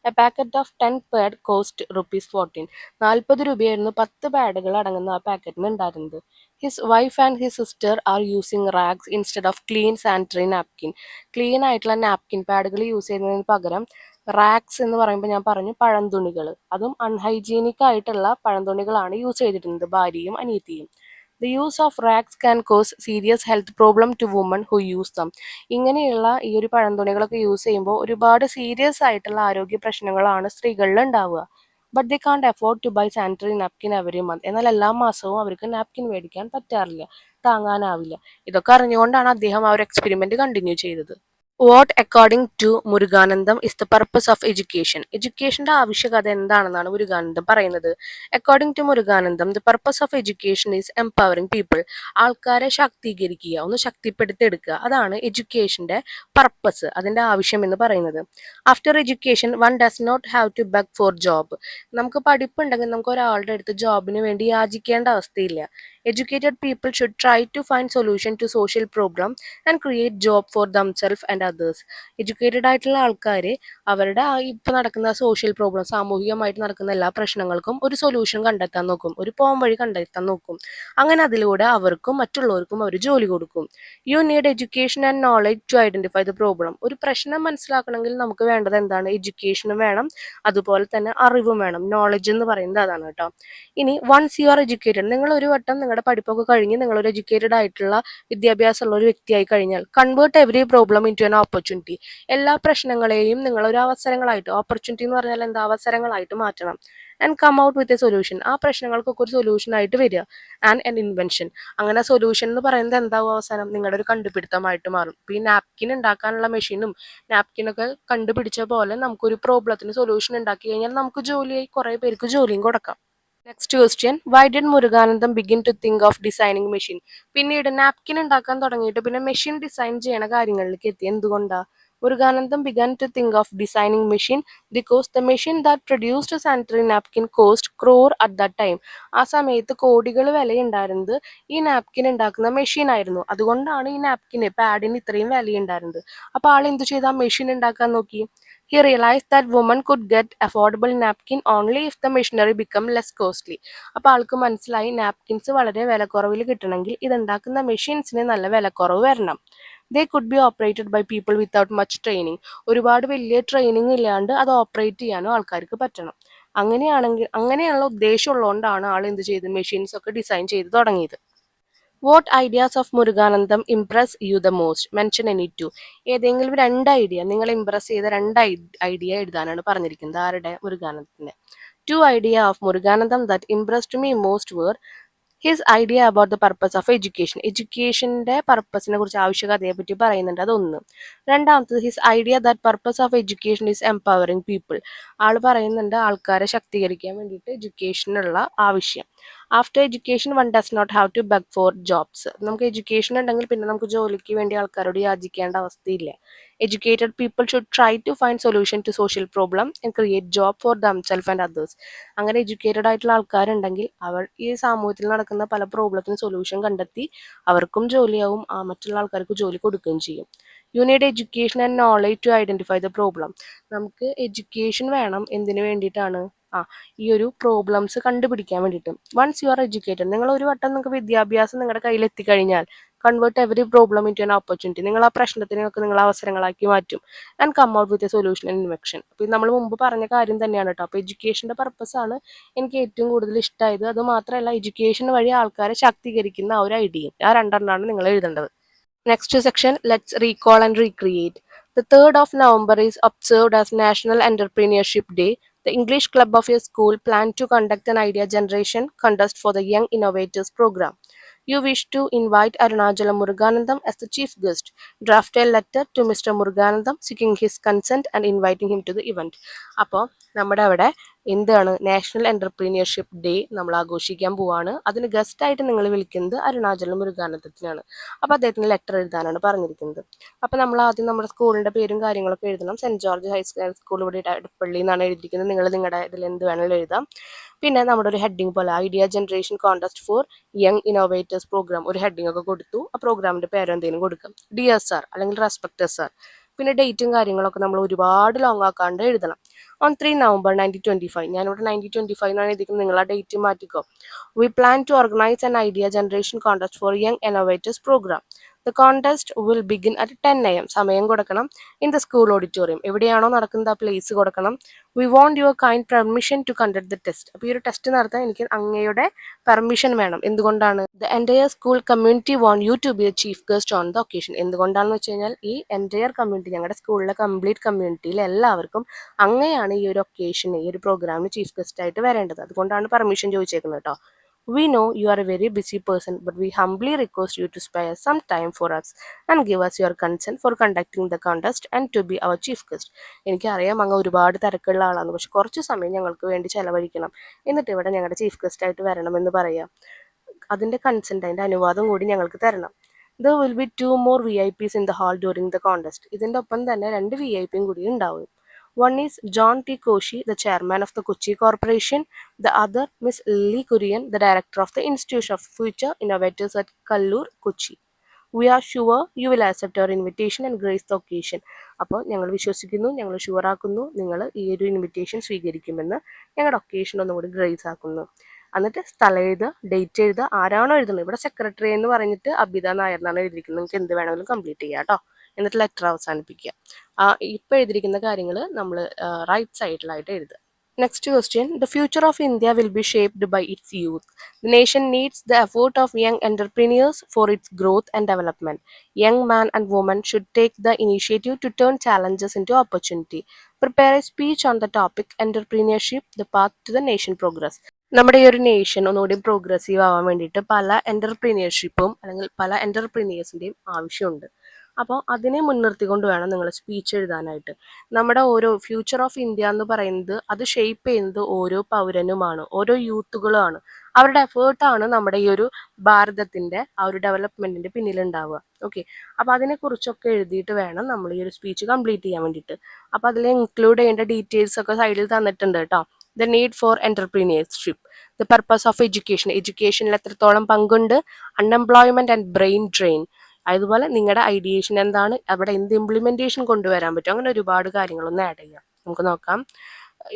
A packet of 10 pad cost ₹14. 40 രൂപയായിരുന്നു 10 പാഡുകൾ അടങ്ങുന്ന ആ പാക്കറ്റിന് ഉണ്ടായിരുന്നത്. His wife and his sister are using rags instead of clean sanitary napkin. Clean ആയിട്ടുള്ള നാപ്കിൻ പാഡുകൾ യൂസ് ചെയ്യുന്നതിന് പകരം റാഗ്സ് എന്ന് പറയുമ്പോൾ ഞാൻ പറഞ്ഞു പഴന്തുണികൾ, അതും അൺഹൈജീനിക് ആയിട്ടുള്ള പഴന്തുണികളാണ് യൂസ് ചെയ്തിരുന്നത് ഭാര്യയും അനിയത്തിയും. The use of rags can cause serious health problem to woman who use them. ഇങ്ങനെയുള്ള ഈ ഒരു പഴന്തുണികളൊക്കെ യൂസ് ചെയ്യുമ്പോൾ ഒരുപാട് സീരിയസ് ആയിട്ടുള്ള ആരോഗ്യ പ്രശ്നങ്ങളാണ് സ്ത്രീകളിൽ ഉണ്ടാവുക. But they can't afford to buy sanitary napkin every month. എന്നാൽ എല്ലാ മാസവും അവർക്ക് നാപ്കിൻ മേടിക്കാൻ പറ്റാറില്ല, താങ്ങാനാവില്ല. ഇതൊക്കെ അറിഞ്ഞുകൊണ്ടാണ് അദ്ദേഹം ആ ഒരു എക്സ്പെരിമെന്റ് കണ്ടിന്യൂ ചെയ്തത്. What according to Muruganandam is the purpose of education? എഡ്യൂക്കേഷന്റെ ആവശ്യകത എന്താണെന്നാണ് മുരുകാനന്ദം പറയുന്നത്. According to Muruganandam the purpose of education is empowering people. ആൾക്കാരെ ശാക്തീകരിക്കുക, ഒന്ന് ശക്തിപ്പെടുത്തിയെടുക്കുക, അതാണ് എഡ്യൂക്കേഷന്റെ പർപ്പസ്, അതിന്റെ ആവശ്യം എന്ന് പറയുന്നത്. After education one does not have to beg for job. നമുക്ക് പഠിപ്പുണ്ടെങ്കിൽ നമുക്ക് ഒരാളുടെ അടുത്ത് ജോബിന് വേണ്ടി യാചിക്കേണ്ട അവസ്ഥയില്ല. Educated people should try to find solution to social problem and create job for themselves and others. Educated ആയിട്ടുള്ള ആൾക്കാർ അവരുടെ ഇപ്പോൾ നടക്കുന്ന സോഷ്യൽ പ്രോബ്ലം, സാമൂഹികമായിട്ട് നടക്കുന്ന എല്ലാ പ്രശ്നങ്ങൾക്കും ഒരു സൊല്യൂഷൻ കണ്ടെത്താൻ നോക്കും, ഒരു പോം വഴി കണ്ടെത്താൻ നോക്കും. അങ്ങനെ അതിലൂടെ അവർക്കും മറ്റുള്ളവർക്കും അവർ ജോലി കൊടുക്കും. You need education and knowledge to identify the problem. ഒരു പ്രശ്നം മനസ്സിലാക്കണമെങ്കിൽ നമുക്ക് വേണ്ടത് എന്താണ്? എഡ്യൂക്കേഷനും വേണം, അതുപോലെ തന്നെ അറിവും വേണം. നോളജ് എന്ന് പറയുന്നത് അതാണ് കേട്ടോ. ഇനി വൺസ് യു ആർ എഡ്യൂക്കേറ്റഡ്, നിങ്ങൾ ഒരു വട്ടം നിങ്ങളുടെ പഠിപ്പൊക്കെ കഴിഞ്ഞ് നിങ്ങളൊരു എഡ്യൂക്കേറ്റഡ് ആയിട്ടുള്ള വിദ്യാഭ്യാസമുള്ള ഒരു വ്യക്തിയായി കഴിഞ്ഞാൽ convert every problem into an opportunity. എല്ലാ പ്രശ്നങ്ങളെയും നിങ്ങളൊരു അവസരങ്ങളായിട്ട്, ഓപ്പർച്യൂണിറ്റി എന്ന് പറഞ്ഞാൽ എന്താ, അവസരങ്ങളായിട്ട് മാറ്റണം. And come out with a solution. ആ പ്രശ്നങ്ങൾക്കൊക്കെ ഒരു സൊല്യൂഷൻ ആയിട്ട് വരിക. And an invention. അങ്ങനെ സൊല്യൂഷൻ എന്ന് പറയുന്നത് എന്താവും അവസാനം? നിങ്ങളുടെ ഒരു കണ്ടുപിടുത്തമായിട്ട് മാറും. ഇപ്പോൾ ഈ നാപ്കിൻ ഉണ്ടാക്കാനുള്ള മെഷീനും നാപ്കിനൊക്കെ കണ്ടുപിടിച്ച പോലെ നമുക്കൊരു പ്രോബ്ലത്തിന് സൊല്യൂഷൻ ഉണ്ടാക്കി കഴിഞ്ഞാൽ നമുക്ക് ജോലിയായി, കുറേ പേർക്ക് ജോലിയും കൊടുക്കാം. Next question, why did Muruganantham begin to think of designing machine? പിന്നീട് നാപ്കിൻ ഉണ്ടാക്കാൻ തുടങ്ങിയിട്ട് പിന്നെ മെഷീൻ ഡിസൈൻ ചെയ്യണ കാര്യങ്ങളിലേക്ക് എത്തി. എന്തുകൊണ്ടാ? Muruganandam began to think of designing machine because the machine that produced a sanitary napkin cost crore at that time. ആ സമയത്ത് കോടികൾ വിലയുണ്ടായിരുന്നത് ഈ നാപ്കിൻ ഉണ്ടാക്കുന്ന മെഷീൻ ആയിരുന്നു. അതുകൊണ്ടാണ് ഈ നാപ്കിന്, പാഡിന് ഇത്രയും വിലയുണ്ടായിരുന്നത്. അപ്പോൾ ആൾ എന്ത് ചെയ്ത് ആ മെഷീൻ ഉണ്ടാക്കാൻ നോക്കി. He realized that women could get affordable napkin only if the machinery become less costly. അപ്പോൾ ആൾക്ക് മനസ്സിലായി നാപ്കിൻസ് വളരെ വിലക്കുറവിൽ കിട്ടണമെങ്കിൽ ഇതുണ്ടാക്കുന്ന മെഷീൻസിന് നല്ല വിലക്കുറവ് വരണം. They could be operated by people without much training. ഒരുപാട് വലിയ ട്രെയിനിങ് ഇല്ലാണ്ട് അത് ഓപ്പറേറ്റ് ചെയ്യാനും ആൾക്കാർക്ക് പറ്റണം. അങ്ങനെയുള്ള ഉദ്ദേശമുള്ളതുകൊണ്ടാണ് ആൾ എന്ത് ചെയ്ത് മെഷീൻസ് ഒക്കെ ഡിസൈൻ ചെയ്ത് തുടങ്ങിയത്. What ideas of Muruganandam Impress you the most? Mention any two. ഏതെങ്കിലും രണ്ട് ഐഡിയ, നിങ്ങൾ ഇംപ്രസ് ചെയ്ത രണ്ട് ഐഡിയ എഴുതാനാണ് പറഞ്ഞിരിക്കുന്നത്. ആരുടെ? മുരുകാനന്ദത്തിന്റെ. Two idea of Muruganandam that impressed me most were his idea about the purpose of education. എഡ്യൂക്കേഷന്റെ പർപ്പസിനെ കുറിച്ച്, ആവശ്യകതയെ പറ്റി പറയുന്നുണ്ട്, അതൊന്ന്. രണ്ടാമത്തത് his idea that purpose of education is empowering people. ആൾ പറയുന്നുണ്ട് ആൾക്കാരെ ശക്തീകരിക്കാൻ വേണ്ടിയിട്ട് എഡ്യൂക്കേഷനുള്ള ആവശ്യം. After education one does not have to beg for jobs. നമുക്ക് എഡ്യൂക്കേഷൻ ഉണ്ടെങ്കിൽ പിന്നെ നമുക്ക് ജോലിക്ക് വേണ്ടി ആൾക്കാരോട് യാചിക്കേണ്ട അവസ്ഥയില്ല. Educated people should try to find solution to social problem and create job for themselves and others. അങ്ങനെ എഡ്യൂക്കേറ്റഡ് ആയിട്ടുള്ള ആൾക്കാരുണ്ടെങ്കിൽ അവർ ഈ സമൂഹത്തിൽ നടക്കുന്ന പല പ്രോബ്ലത്തിന് സൊല്യൂഷൻ കണ്ടെത്തി അവർക്കും ജോലിയാവും, മറ്റുള്ള ആൾക്കാർക്ക് ജോലി കൊടുക്കുകയും ചെയ്യും. You need education and knowledge to identify the problem. നമുക്ക് എഡ്യൂക്കേഷൻ വേണം. എന്തിനു വേണ്ടിയിട്ടാണ്? ഈ ഒരു പ്രോബ്ലംസ് കണ്ടുപിടിക്കാൻ വേണ്ടിയിട്ട്. വൺസ് യു ആർ എഡ്യൂക്കേറ്റഡ്, നിങ്ങൾ ഒരു വട്ടം നിങ്ങൾക്ക് വിദ്യാഭ്യാസം നിങ്ങളുടെ കയ്യിൽ എത്തിക്കഴിഞ്ഞാൽ convert every problem into an opportunity. നിങ്ങൾ ആ പ്രശ്നത്തിനൊക്കെ നിങ്ങൾ അവസരങ്ങളാക്കി മാറ്റും. And come out with a solution and invention. അപ്പോൾ നമ്മൾ മുമ്പ് പറഞ്ഞ കാര്യം തന്നെയാണ് കേട്ടോ. അപ്പോൾ എഡ്യൂക്കേഷൻ്റെ പർപ്പസാണ് എനിക്ക് ഏറ്റവും കൂടുതൽ ഇഷ്ടമായത്. അത് മാത്രമല്ല എഡ്യൂക്കേഷൻ വഴി ആൾക്കാരെ ശാക്തീകരിക്കുന്ന ആ ഒരു ഐഡിയയും. ആ രണ്ടെണ്ണമാണ് നിങ്ങൾ എഴുതേണ്ടത്. Next section, let's recall and recreate. The 3rd of November is observed as National Entrepreneurship Day. The English Club of your school planned to conduct an idea generation contest for the Young Innovators program. You wish to invite Arunachalam Muruganandam as the chief guest. Draft a letter to Mr. Muruganandam seeking his consent and inviting him to the event. അപ്പോൾ നമ്മുടെ അവിടെ എന്താണ് national എൻ്റർപ്രീനിയർഷിപ്പ് day നമ്മൾ ആഘോഷിക്കാൻ പോവാണ്. അതിന് ഗസ്റ്റായിട്ട് നിങ്ങൾ വിളിക്കുന്നത് അരുണാചലം മുരുകാനന്ദത്തിനാണ്. അപ്പോൾ അദ്ദേഹത്തിന് ലെറ്റർ എഴുതാനാണ് പറഞ്ഞിരിക്കുന്നത്. അപ്പോൾ നമ്മൾ ആദ്യം നമ്മുടെ സ്കൂളിൻ്റെ പേരും കാര്യങ്ങളൊക്കെ എഴുതണം. സെൻറ്റ് ജോർജ് ഹൈസ്കൂൾ ഇവിടെ ഇടപ്പള്ളി എന്നാണ് എഴുതിയിരിക്കുന്നത്. നിങ്ങൾ നിങ്ങളുടെ ഇതിൽ എന്ത് വേണമെങ്കിലും എഴുതാം. പിന്നെ നമ്മുടെ ഒരു ഹെഡിങ് പോലെ idea generation contest for young innovators programme ഒരു ഹെഡിങ് ഒക്കെ കൊടുത്തു. ആ പ്രോഗ്രാമിൻ്റെ പേര് എന്തെങ്കിലും കൊടുക്കാം. ഡിയർ സാർ അല്ലെങ്കിൽ റെസ്പെക്റ്റഡ് സാർ. പിന്നെ ഡേറ്റും കാര്യങ്ങളൊക്കെ നമ്മൾ ഒരുപാട് ലോങ് ആക്കാണ്ട് എഴുതണം. On 3 November 1925. ഞാനിവിടെ 1925 എന്നാണ് എഴുതിക്കുന്നത്. നിങ്ങൾ ആ ഡേറ്റ് മാറ്റിക്കോ. We plan to organise an idea generation contest for young innovators programme. The contest will begin at 10 AM. സമയം കൊടുക്കണം. In the school auditorium. എവിടെയാണോ നടക്കുന്നത് ആ പ്ലേസ് കൊടുക്കണം. We want your kind permission to conduct the test. അപ്പോൾ ഈ ഒരു test നടത്താൻ എനിക്ക് അങ്ങയുടെ പെർമിഷൻ വേണം. എന്തുകൊണ്ടാണ്? The entire school community want you to be a chief guest on the occasion. എന്തുകൊണ്ടാണെന്ന് വെച്ച് കഴിഞ്ഞാൽ ഈ എൻറ്റയർ കമ്മ്യൂണിറ്റി, ഞങ്ങളുടെ സ്കൂളിലെ കംപ്ലീറ്റ് കമ്മ്യൂണിറ്റിയിൽ എല്ലാവർക്കും അങ്ങനെയാണ് ഈ ഒരു ഒക്കേഷന്, ഈ ഒരു പ്രോഗ്രാമിന് ചീഫ് ഗസ്റ്റ് ആയിട്ട് വരേണ്ടത്. അതുകൊണ്ടാണ് പെർമിഷൻ ചോദിച്ചേക്കുന്നത് കേട്ടോ. We know you are a very busy person, but we humbly request you to spare some time for us and give us your consent for conducting the contest and to be our chief guest. എനിക്കറിയാം അങ്ങ് ഒരുപാട് തിരക്കുള്ള ആളാണ്, പക്ഷെ കുറച്ച് സമയം ഞങ്ങൾക്ക് വേണ്ടി ചെലവഴിക്കണം. എന്നിട്ട് ഇവിടെ ഞങ്ങളുടെ ചീഫ് ഗസ്റ്റ് ആയിട്ട് വരണമെന്ന് പറയാം. അതിൻ്റെ കൺസെൻറ്റ്, അതിൻ്റെ അനുവാദം കൂടി ഞങ്ങൾക്ക് തരണം. There will be 2 more VIPs in the hall during the contest. ഇതിൻ്റെ ഒപ്പം തന്നെ 2 VIP കൂടി ഉണ്ടാവും. One is John T. Koshi, the chairman of the Kochi Corporation. The other, Miss Lily Kurian, the director of the Institute of Future Innovators at Kallur, Kochi. We are sure you will accept our invitation and grace the occasion. അപ്പോൾ ഞങ്ങൾ വിശ്വസിക്കുന്നു, ഞങ്ങൾ sure ആക്കുന്നു നിങ്ങൾ ഈ ഒരു invitation സ്വീകരിക്കുമെന്ന്. ഞങ്ങളുടെ ഒക്കേഷൻ ഒന്നും കൂടി ഗ്രേസ് ആക്കുന്നു. എന്നിട്ട് സ്ഥലം എഴുതുക, ഡേറ്റ് എഴുതുക, ആരാണോ എഴുതുന്നത്. ഇവിടെ സെക്രട്ടറി എന്ന് പറഞ്ഞിട്ട് അബിത നായർ എന്നാണ് എഴുതിയിരിക്കുന്നത്. നിങ്ങൾക്ക് എന്ത് വേണമെങ്കിലും കംപ്ലീറ്റ് ചെയ്യാം കേട്ടോ. എന്നിട്ട് ലെറ്റർ അവസാനിപ്പിക്കുക. ഇപ്പോൾ എഴുതിയിരിക്കുന്ന കാര്യങ്ങൾ നമ്മൾ റൈറ്റ് സൈഡിലായിട്ട് എഴുതുക. Next question. The future of India will be shaped by its youth. The nation needs the effort of young entrepreneurs for its growth and development. Young man and woman should take the initiative to turn challenges into opportunity. Prepare a speech on the topic entrepreneurship, the path to the nation progress. നമ്മുടെ ഈ ഒരു nation ഒന്നുകൂടി progressive ആവാൻ വേണ്ടിയിട്ട് പല എൻ്റർപ്രീനിയർഷിപ്പും അല്ലെങ്കിൽ പല എൻ്റർപ്രീനിയേഴ്സിൻ്റെയും ആവശ്യമുണ്ട്. അപ്പോൾ അതിനെ മുൻനിർത്തിക്കൊണ്ട് വേണം നിങ്ങൾ സ്പീച്ച് എഴുതാനായിട്ട്. നമ്മുടെ ഓരോ ഫ്യൂച്ചർ ഓഫ് ഇന്ത്യ എന്ന് പറയുന്നത് അത് ഷെയ്പ്പ് ചെയ്യുന്നത് ഓരോ പൗരനുമാണ്, ഓരോ യൂത്തുകളുമാണ്. അവരുടെ എഫേർട്ടാണ് നമ്മുടെ ഈ ഒരു ഭാരതത്തിൻ്റെ ആ ഒരു ഡെവലപ്മെൻറ്റിൻ്റെ പിന്നിലുണ്ടാവുക. ഓക്കെ, അപ്പോൾ അതിനെക്കുറിച്ചൊക്കെ എഴുതിയിട്ട് വേണം നമ്മൾ ഈ ഒരു സ്പീച്ച് കംപ്ലീറ്റ് ചെയ്യാൻ വേണ്ടിയിട്ട്. അപ്പോൾ അതിൽ ഇൻക്ലൂഡ് ചെയ്യേണ്ട ഡീറ്റെയിൽസ് ഒക്കെ സൈഡിൽ തന്നിട്ടുണ്ട് കേട്ടോ. The need for entrepreneurship, the purpose of education, എഡ്യൂക്കേഷനിൽ എത്രത്തോളം പങ്കുണ്ട്, അൺഎംപ്ലോയ്മെൻറ്റ് ആൻഡ് ബ്രെയിൻ ഡ്രെയിൻ, അതുപോലെ നിങ്ങളുടെ ഐഡിയേഷൻ എന്താണ്, അവിടെ എന്ത് ഇംപ്ലിമെൻറ്റേഷൻ കൊണ്ടുവരാൻ പറ്റും, അങ്ങനെ ഒരുപാട് കാര്യങ്ങളൊന്ന് ആഡ് ചെയ്യാം. നമുക്ക് നോക്കാം.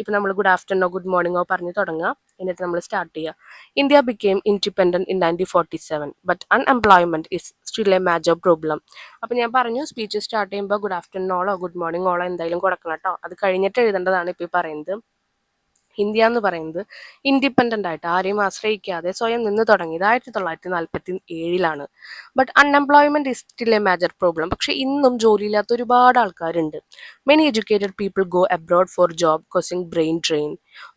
ഇപ്പം നമ്മൾ ഗുഡ് ആഫ്റ്റർനോ ഗുഡ് മോർണിംഗോ പറഞ്ഞ് തുടങ്ങുക, എന്നിട്ട് നമ്മൾ സ്റ്റാർട്ട് ചെയ്യുക. India became independent in 1947 but unemployment is still a major problem. അപ്പം ഞാൻ പറഞ്ഞു സ്പീച്ച് സ്റ്റാർട്ട് ചെയ്യുമ്പോൾ ഗുഡ് ആഫ്റ്റർനോളോ ഗുഡ് മോർണിംഗോളോ എന്തായാലും കൊടുക്കണം കേട്ടോ. അത് കഴിഞ്ഞിട്ട് എഴുതേണ്ടതാണ് ഇപ്പോൾ ഈ പറയുന്നത്. ഇന്ത്യ എന്ന് പറയുന്നത് ഇൻഡിപെൻഡൻ്റ് ആയിട്ട് ആരെയും ആശ്രയിക്കാതെ സ്വയം നിന്ന് തുടങ്ങിയത് 1947 but unemployment is still a major problem. പക്ഷേ ഇന്നും ജോലിയില്ലാത്ത ഒരുപാട് ആൾക്കാരുണ്ട്. Many educated people go abroad for job causing brain drain.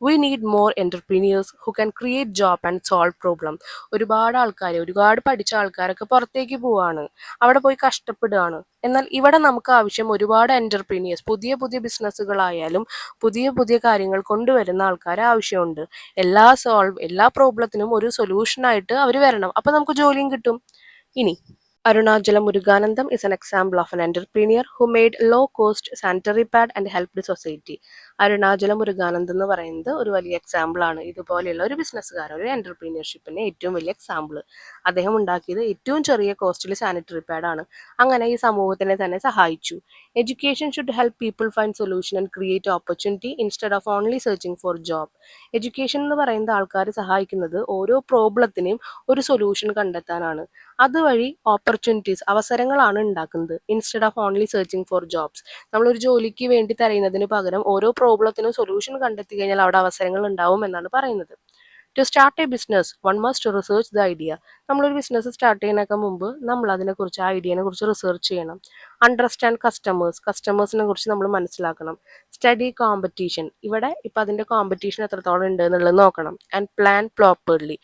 We need more entrepreneurs who can create job and solve problem. ഒരുപാട് പഠിച്ച ആൾക്കാരൊക്കെ പുറത്തേക്ക് പോവാണ്, അവിടെ പോയി കഷ്ടപ്പെടുകയാണ്. എന്നാൽ ഇവിടെ നമുക്ക് ആവശ്യം ഒരുപാട് എൻ്റർപ്രീനിയേഴ്സ്, പുതിയ പുതിയ ബിസിനസ്സുകളായാലും പുതിയ പുതിയ കാര്യങ്ങൾ കൊണ്ടുവരുന്ന ആൾക്കാരെ ആവശ്യമുണ്ട്. എല്ലാ പ്രോബ്ലത്തിനും ഒരു സൊല്യൂഷനായിട്ട് അവർ വരണം. അപ്പോൾ നമുക്ക് ജോലിയും കിട്ടും. ഇനി Arunachalam Muruganandam is an example of an entrepreneur who made low-cost sanitary pad and helped society. Arunachalam Muruganandam എന്ന് പറയുന്നത് ഒരു വലിയ എക്സാമ്പിളാണ്. ഇതുപോലെയുള്ള ഒരു ബിസിനസ്സുകാരൻ, ഒരു എൻ്റർപ്രീനിയർഷിപ്പിൻ്റെ ഏറ്റവും വലിയ എക്സാമ്പിൾ. അദ്ദേഹം ഉണ്ടാക്കിയത് ഏറ്റവും ചെറിയ കോസ്റ്റിൽ സാനിറ്ററി പാഡാണ്. അങ്ങനെ ഈ സമൂഹത്തിനെ തന്നെ സഹായിച്ചു. Education should help people find solution and create opportunity instead of only searching for job. Education എന്ന് പറയുന്നത് ആൾക്കാർ സഹായിക്കുന്നത് ഓരോ പ്രോബ്ലത്തിനെയും ഒരു സൊല്യൂഷൻ കണ്ടെത്താനാണ്. അതുവഴി ഓപ്പർച്യൂണിറ്റീസ് അവസരങ്ങളാണ് ഉണ്ടാക്കുന്നത്. Instead of only searching for jobs, നമ്മളൊരു ജോലിക്ക് വേണ്ടി തിരയുന്നതിന് പകരം ഓരോ പ്രോബ്ലത്തിനും സൊല്യൂഷൻ കണ്ടെത്തി കഴിഞ്ഞാൽ അവിടെ അവസരങ്ങൾ ഉണ്ടാവും എന്നാണ് പറയുന്നത്. To start a business one must research the idea. നമ്മളൊരു ബിസിനസ് സ്റ്റാർട്ട് ചെയ്യുന്നതിനൊക്കെ മുമ്പ് നമ്മൾ അതിനെക്കുറിച്ച് ആ ഐഡിയനെ കുറിച്ച് റിസർച്ച് ചെയ്യണം. അണ്ടർസ്റ്റാൻഡ് കസ്റ്റമേഴ്സിനെ കുറിച്ച് നമ്മൾ മനസ്സിലാക്കണം. സ്റ്റഡി കോമ്പറ്റീഷൻ, ഇവിടെ ഇപ്പം അതിൻ്റെ കോമ്പറ്റീഷൻ എത്രത്തോളം ഉണ്ട് എന്നുള്ളത് നോക്കണം. ആൻഡ് പ്ലാൻ പ്രോപ്പർലി,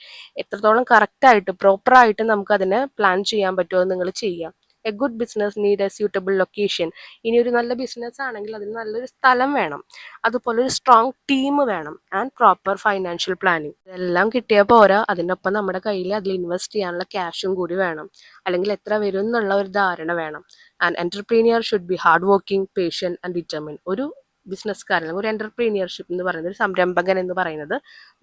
എത്രത്തോളം കറക്റ്റായിട്ട് പ്രോപ്പറായിട്ട് നമുക്ക് അതിനെ പ്ലാൻ ചെയ്യാൻ പറ്റുമോ എന്ന് നിങ്ങൾ ചെയ്യുക. A good business need A suitable location. ഇനി ഒരു നല്ല ബിസിനസ് ആണെങ്കിൽ അതിന് നല്ലൊരു സ്ഥലം വേണം, അതുപോലെ ഒരു സ്ട്രോങ് ടീം വേണം. And proper financial planning. ഇതെല്ലാം കിട്ടിയാൽ പോരാ, അതിനൊപ്പം നമ്മുടെ കയ്യിൽ അതിൽ ഇൻവെസ്റ്റ് ചെയ്യാനുള്ള ക്യാഷും കൂടി വേണം, അല്ലെങ്കിൽ എത്ര വരും എന്നുള്ള ഒരു ധാരണ വേണം. And entrepreneur should be hard working, patient and determined. ഒരു ബിസിനസ്സുകാരൻ, ഒരു എന്റർപ്രീനിയർഷിപ്പ് എന്ന് പറയുന്നത്, ഒരു സംരംഭകൻ എന്ന് പറയുന്നത്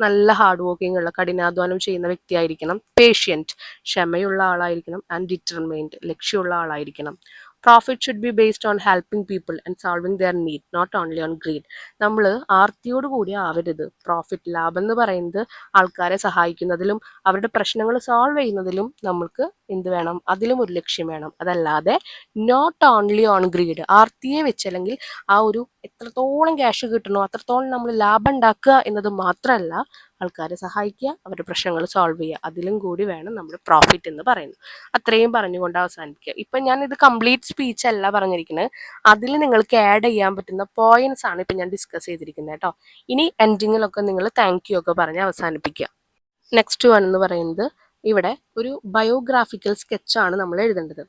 നല്ല ഹാർഡ് വർക്കിംഗ് ഉള്ള, കഠിനാധ്വാനം ചെയ്യുന്ന വ്യക്തിയായിരിക്കണം. പേഷ്യൻറ്റ്, ക്ഷമയുള്ള ആളായിരിക്കണം. ആൻഡ് ഡിറ്റർമൈൻഡ്, ലക്ഷ്യമുള്ള ആളായിരിക്കണം. Profit should be based on helping people and solving their need, not only on greed. നമ്മൾ ആർത്തിയോട് കൂടി ആവരുത്. പ്രോഫിറ്റ്, ലാഭം എന്ന് പറയുന്നത് ആൾക്കാരെ സഹായിക്കുന്നതിലും അവരുടെ പ്രശ്നങ്ങൾ സോൾവ് ചെയ്യുന്നതിലും നമ്മൾക്ക് എന്ത് വേണം, അതിലും ഒരു ലക്ഷ്യം വേണം. അതല്ലാതെ നോട്ട് ഓൺലി ഓൺ ഗ്രീഡ്, ആർത്തിയെ വെച്ച്, അല്ലെങ്കിൽ ആ ഒരു എത്രത്തോളം ക്യാഷ് കിട്ടണോ അത്രത്തോളം നമ്മൾ ലാഭം ഉണ്ടാക്കുക എന്നത് മാത്രമല്ല, ആൾക്കാരെ സഹായിക്കുക, അവരുടെ പ്രശ്നങ്ങൾ സോൾവ് ചെയ്യുക, അതിലും കൂടി വേണം നമ്മൾ പ്രോഫിറ്റ് എന്ന് പറയുന്നത്. അത്രയും പറഞ്ഞുകൊണ്ട് അവസാനിപ്പിക്കുക. ഇപ്പം ഞാൻ ഇത് കംപ്ലീറ്റ് സ്പീച്ച് അല്ല പറഞ്ഞിരിക്കുന്നത്, അതിൽ നിങ്ങൾക്ക് ആഡ് ചെയ്യാൻ പറ്റുന്ന പോയിന്റ്സ് ആണ് ഇപ്പം ഞാൻ ഡിസ്കസ് ചെയ്തിരിക്കുന്നത് കേട്ടോ. ഇനി എൻഡിങ്ങിലൊക്കെ നിങ്ങൾ താങ്ക് യു ഒക്കെ പറഞ്ഞ് അവസാനിപ്പിക്കുക. നെക്സ്റ്റ് വൺ എന്ന് പറയുന്നത്, ഇവിടെ ഒരു ബയോഗ്രാഫിക്കൽ സ്കെച്ചാണ് നമ്മൾ എഴുതേണ്ടത്.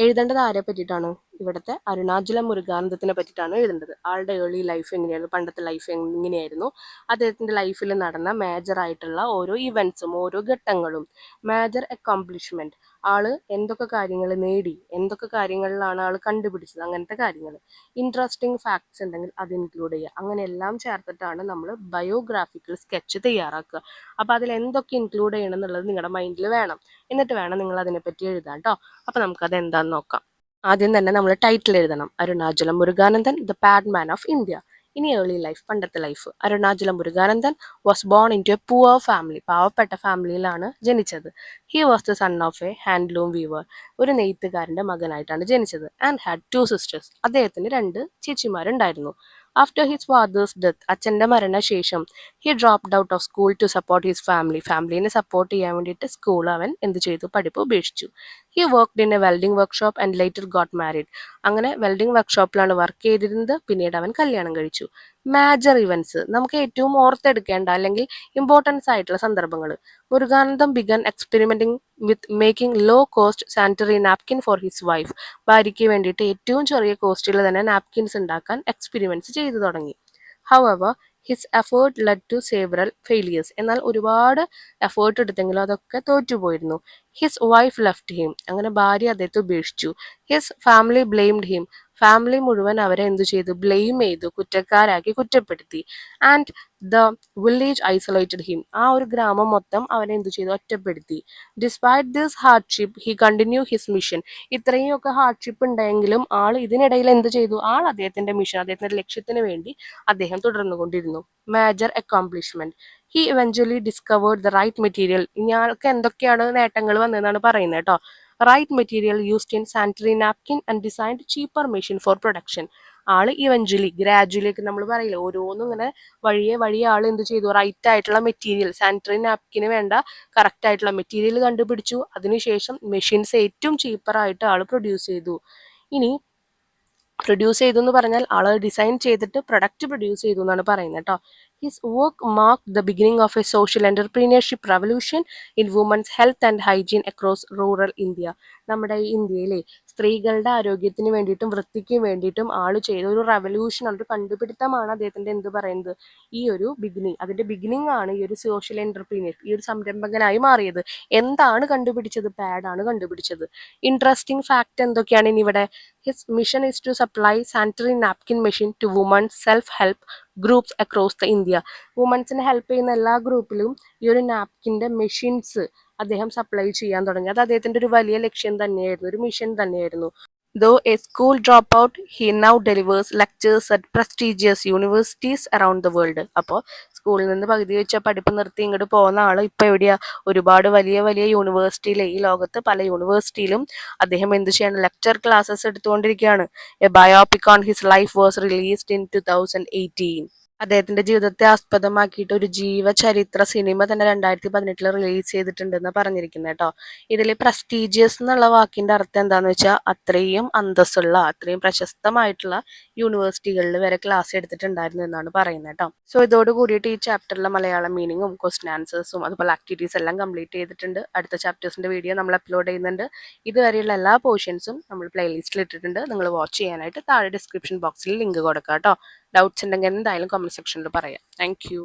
എഴുതേണ്ടത് ആരെ പറ്റിയിട്ടാണ്? ഇവിടുത്തെ അരുണാചലം മുരുകാനന്ദത്തിനെ പറ്റിയിട്ടാണ് എഴുതേണ്ടത്. ആളുടെ ഏർലി ലൈഫ് എങ്ങനെയായിരുന്നു, പണ്ടത്തെ ലൈഫ് എങ്ങനെയായിരുന്നു, അദ്ദേഹത്തിൻ്റെ ലൈഫിൽ നടന്ന മേജർ ആയിട്ടുള്ള ഓരോ ഇവൻറ്റ്സും ഓരോ ഘട്ടങ്ങളും, മേജർ അക്കോംപ്ലിഷ്മെൻറ്റ്, ആള് എന്തൊക്കെ കാര്യങ്ങൾ നേടി, എന്തൊക്കെ കാര്യങ്ങളിലാണ് ആൾ കണ്ടുപിടിച്ചത്, അങ്ങനത്തെ കാര്യങ്ങൾ. ഇൻട്രസ്റ്റിംഗ് ഫാക്ട്സ് ഉണ്ടെങ്കിൽ അത് ഇൻക്ലൂഡ് ചെയ്യുക. അങ്ങനെ എല്ലാം ചേർത്തിട്ടാണ് നമ്മൾ ബയോഗ്രാഫിക്കൽ സ്കെച്ച് തയ്യാറാക്കുക. അപ്പോൾ അതിൽ എന്തൊക്കെ ഇൻക്ലൂഡ് ചെയ്യണം എന്നുള്ളത് നിങ്ങളുടെ മൈൻഡിൽ വേണം. എന്നിട്ട് വേണം നിങ്ങൾ അതിനെപ്പറ്റി എഴുതാൻ കേട്ടോ. അപ്പോൾ നമുക്കത് എന്താണെന്ന് നോക്കാം. ആദ്യം തന്നെ നമ്മൾ ടൈറ്റിൽ എഴുതണം. Arunachalam Muruganandan, the pad man of India. ഇനി ഏർലി ലൈഫ്, പണ്ടത്തെ life. Arunachalam Muruganandan was born in to a poor family, പാവപ്പെട്ട ഫാമിലിയിലാണ് ജനിച്ചത്. He was the son of a handloom weaver, ഒരു നെയ്ത്തുകാരൻ്റെ മകനായിട്ടാണ് ജനിച്ചത്. ആൻഡ് ഹാഡ് 2 സിസ്റ്റേഴ്സ്, അദ്ദേഹത്തിന് 2 ചേച്ചിമാരുണ്ടായിരുന്നു. ആഫ്റ്റർ ഹിസ് ഫാദേഴ്സ് ഡെത്ത്, അച്ഛൻ്റെ മരണശേഷം, he dropped out of school to support his family, ഫാമിലിനെ സപ്പോർട്ട് ചെയ്യാൻ വേണ്ടിയിട്ട് സ്കൂൾ അവൻ എന്ത് ചെയ്തു, പഠിപ്പ് ഉപേക്ഷിച്ചു. He worked in a welding workshop and later got married. അങ്ങനെ വെൽഡിംഗ് വർക്ക്ഷോപ്പിലാണ് വർക്ക് ചെയ്തിരുന്നത്, പിന്നീട് അവൻ കല്യാണം കഴിച്ചു. മേജർ ഇവൻറ്റ്സ്, നമുക്ക് ഏറ്റവും ഓർത്തെടുക്കേണ്ട അല്ലെങ്കിൽ ഇമ്പോർട്ടൻസ് ആയിട്ടുള്ള സന്ദർഭങ്ങൾ. Muruganandam began experimenting with making low cost sanitary napkin for his wife. ഭാര്യയ്ക്ക് വേണ്ടിയിട്ട് ഏറ്റവും ചെറിയ കോസ്റ്റിൽ തന്നെ നാപ്കിൻസ് ഉണ്ടാക്കാൻ എക്സ്പെരിമെന്റ്സ് ചെയ്തു തുടങ്ങി. However his effort led to several failures, എന്നാൽ ഒരുപാട് എഫേർട്ട് എടുത്തെങ്കിലും അതൊക്കെ തോറ്റുപോയിരുന്നു. ഹിസ് വൈഫ് ലെഫ്റ്റ് ഹിം, അങ്ങനെ ഭാര്യ അദ്ദേഹത്തെ ഉപേക്ഷിച്ചു. ഹിസ് ഫാമിലി ബ്ലെയിംഡ് ഹിം, ഫാമിലി മുഴുവൻ അവരെ എന്തു ചെയ്തു, ബ്ലെയിം ചെയ്തു, കുറ്റക്കാരാക്കി, കുറ്റപ്പെടുത്തി. And the village isolated him, ആ ഒരു ഗ്രാമം മൊത്തം അവനെ എന്തു ചെയ്തു, ഒറ്റപ്പെടുത്തി. Despite this hardship he continue his mission, ഇത്രയൊക്കെ ഹാർഡ്ഷിപ്പ് ഉണ്ടെങ്കിലും ആൾ ഇതിനിടയിൽ എന്ത് ചെയ്തു, ആൾ അദ്ദേഹത്തിന്റെ മിഷൻ, അദ്ദേഹത്തിന്റെ ലക്ഷ്യത്തിന് വേണ്ടി അദ്ദേഹം തുടർന്നുകൊണ്ടിരുന്നു. Major accomplishment, he eventually discovered the right material. ഇയാൾക്ക് എന്തൊക്കെയാണ് നേട്ടങ്ങൾ വന്നതെന്നാണ് പറയുന്നത് കേട്ടോ. Right material used in sanitary napkin and designed cheaper machine for production. ആള് ഇവഞ്ച്വലി, ഗ്രാജുവലി ഒക്കെ നമ്മൾ പറയില്ല, ഓരോന്നും ഇങ്ങനെ വഴിയെ ആൾ എന്ത് ചെയ്തു, റൈറ്റ് ആയിട്ടുള്ള മെറ്റീരിയൽ, സാനിറ്ററി നാപ്കിന് വേണ്ട കറക്റ്റ് ആയിട്ടുള്ള മെറ്റീരിയൽ കണ്ടുപിടിച്ചു. അതിനുശേഷം മെഷീൻസ് ഏറ്റവും ചീപ്പറായിട്ട് ആൾ പ്രൊഡ്യൂസ് ചെയ്തു. ഇനി പ്രൊഡ്യൂസ് ചെയ്തു എന്ന് പറഞ്ഞാൽ ആൾ ഡിസൈൻ ചെയ്തിട്ട് പ്രൊഡക്റ്റ് പ്രൊഡ്യൂസ് ചെയ്തു എന്നാണ് പറയുന്നത് കേട്ടോ. His work mark the beginning of a social entrepreneurship revolution in women's health and hygiene across rural India. നമ്മുടെ ഇന്ത്യയിലെ സ്ത്രീകളുടെ ആരോഗ്യത്തിന് വേണ്ടിയിട്ടും വൃത്തിക്കും വേണ്ടിയിട്ടും ആൾ ചെയ്ത ഒരു റവല്യൂഷൻ, ഒരു കണ്ടുപിടുത്തമാണ് അദ്ദേഹത്തിന്റെ എന്ത് പറയുന്നത്, ഈ ഒരു ബിഗിനിങ്. അതിന്റെ ബിഗിനിങ് ആണ് ഈ ഒരു സോഷ്യൽ എന്റർപ്രീനിയർ, ഈ ഒരു സംരംഭകനായി മാറിയത്. എന്താണ് കണ്ടുപിടിച്ചത്? പാഡാണ് കണ്ടുപിടിച്ചത്. ഇൻട്രസ്റ്റിംഗ് ഫാക്ട് എന്തൊക്കെയാണ് ഇനി ഇവിടെ? His mission is to supply sanitary napkin machine to women's self help groups across the India. വുമൻസിനെ ഹെൽപ്പ് ചെയ്യുന്ന എല്ലാ ഗ്രൂപ്പിലും ഈ ഒരു നാപ്കിൻ്റെ മെഷീൻസ് അദ്ദേഹം സപ്ലൈ ചെയ്യാൻ തുടങ്ങി. അത് അദ്ദേഹത്തിന്റെ ഒരു വലിയ ലക്ഷ്യം തന്നെയായിരുന്നു, ഒരു മിഷൻ തന്നെയായിരുന്നു. Though a school dropout, he now delivers lectures at prestigious universities around the world. അപ്പോൾ സ്കൂളിൽ നിന്ന് പകുതി വെച്ച പഠിപ്പ് നിർത്തി ഇങ്ങോട്ട് പോകുന്ന ആൾ ഇപ്പം എവിടെയാ, ഒരുപാട് വലിയ വലിയ യൂണിവേഴ്സിറ്റിയിൽ, ഈ ലോകത്ത് പല യൂണിവേഴ്സിറ്റിയിലും അദ്ദേഹം എന്ത് ചെയ്യണം, ലെക്ചർ ക്ലാസ്സസ് എടുത്തുകൊണ്ടിരിക്കുകയാണ്. A biopic on his life was released in 2018. അദ്ദേഹത്തിന്റെ ജീവിതത്തെ ആസ്പദമാക്കിയിട്ട് ഒരു ജീവചരിത്ര സിനിമ തന്നെ 2018 റിലീസ് ചെയ്തിട്ടുണ്ടെന്ന് പറഞ്ഞിരിക്കുന്നത് കേട്ടോ. ഇതിൽ പ്രസ്റ്റീജിയസ് എന്നുള്ള വാക്കിന്റെ അർത്ഥം എന്താന്ന് വെച്ചാൽ അത്രയും അന്തസ്സുള്ള, അത്രയും പ്രശസ്തമായിട്ടുള്ള യൂണിവേഴ്സിറ്റികളിൽ വരെ ക്ലാസ് എടുത്തിട്ടുണ്ടായിരുന്നു എന്നാണ് പറയുന്നത് കേട്ടോ. സോ ഇതോട് കൂടിയിട്ട് ഈ ചാപ്റ്ററിലെ മലയാളം മീനിങ്ങും ക്വസ്റ്റ്യൻ ആൻസേഴ്സും അതുപോലെ ആക്ടിവിറ്റീസ് എല്ലാം കംപ്ലീറ്റ് ചെയ്തിട്ടുണ്ട്. അടുത്ത ചാപ്റ്റേഴ്സിന്റെ വീഡിയോ നമ്മൾ അപ്ലോഡ് ചെയ്യുന്നുണ്ട്. ഇതുവരെയുള്ള എല്ലാ പോർഷൻസും നമ്മൾ പ്ലേലിസ്റ്റിൽ ഇട്ടിട്ടുണ്ട്. നിങ്ങൾ വാച്ച് ചെയ്യാനായിട്ട് താഴെ ഡിസ്ക്രിപ്ഷൻ ബോക്സിൽ ലിങ്ക് കൊടുക്കാം കേട്ടോ. ഡൗട്ട്സ് ഉണ്ടെങ്കിൽ എന്തായാലും കമന്റ് സെക്ഷനിൽ പറയാം. Thank you.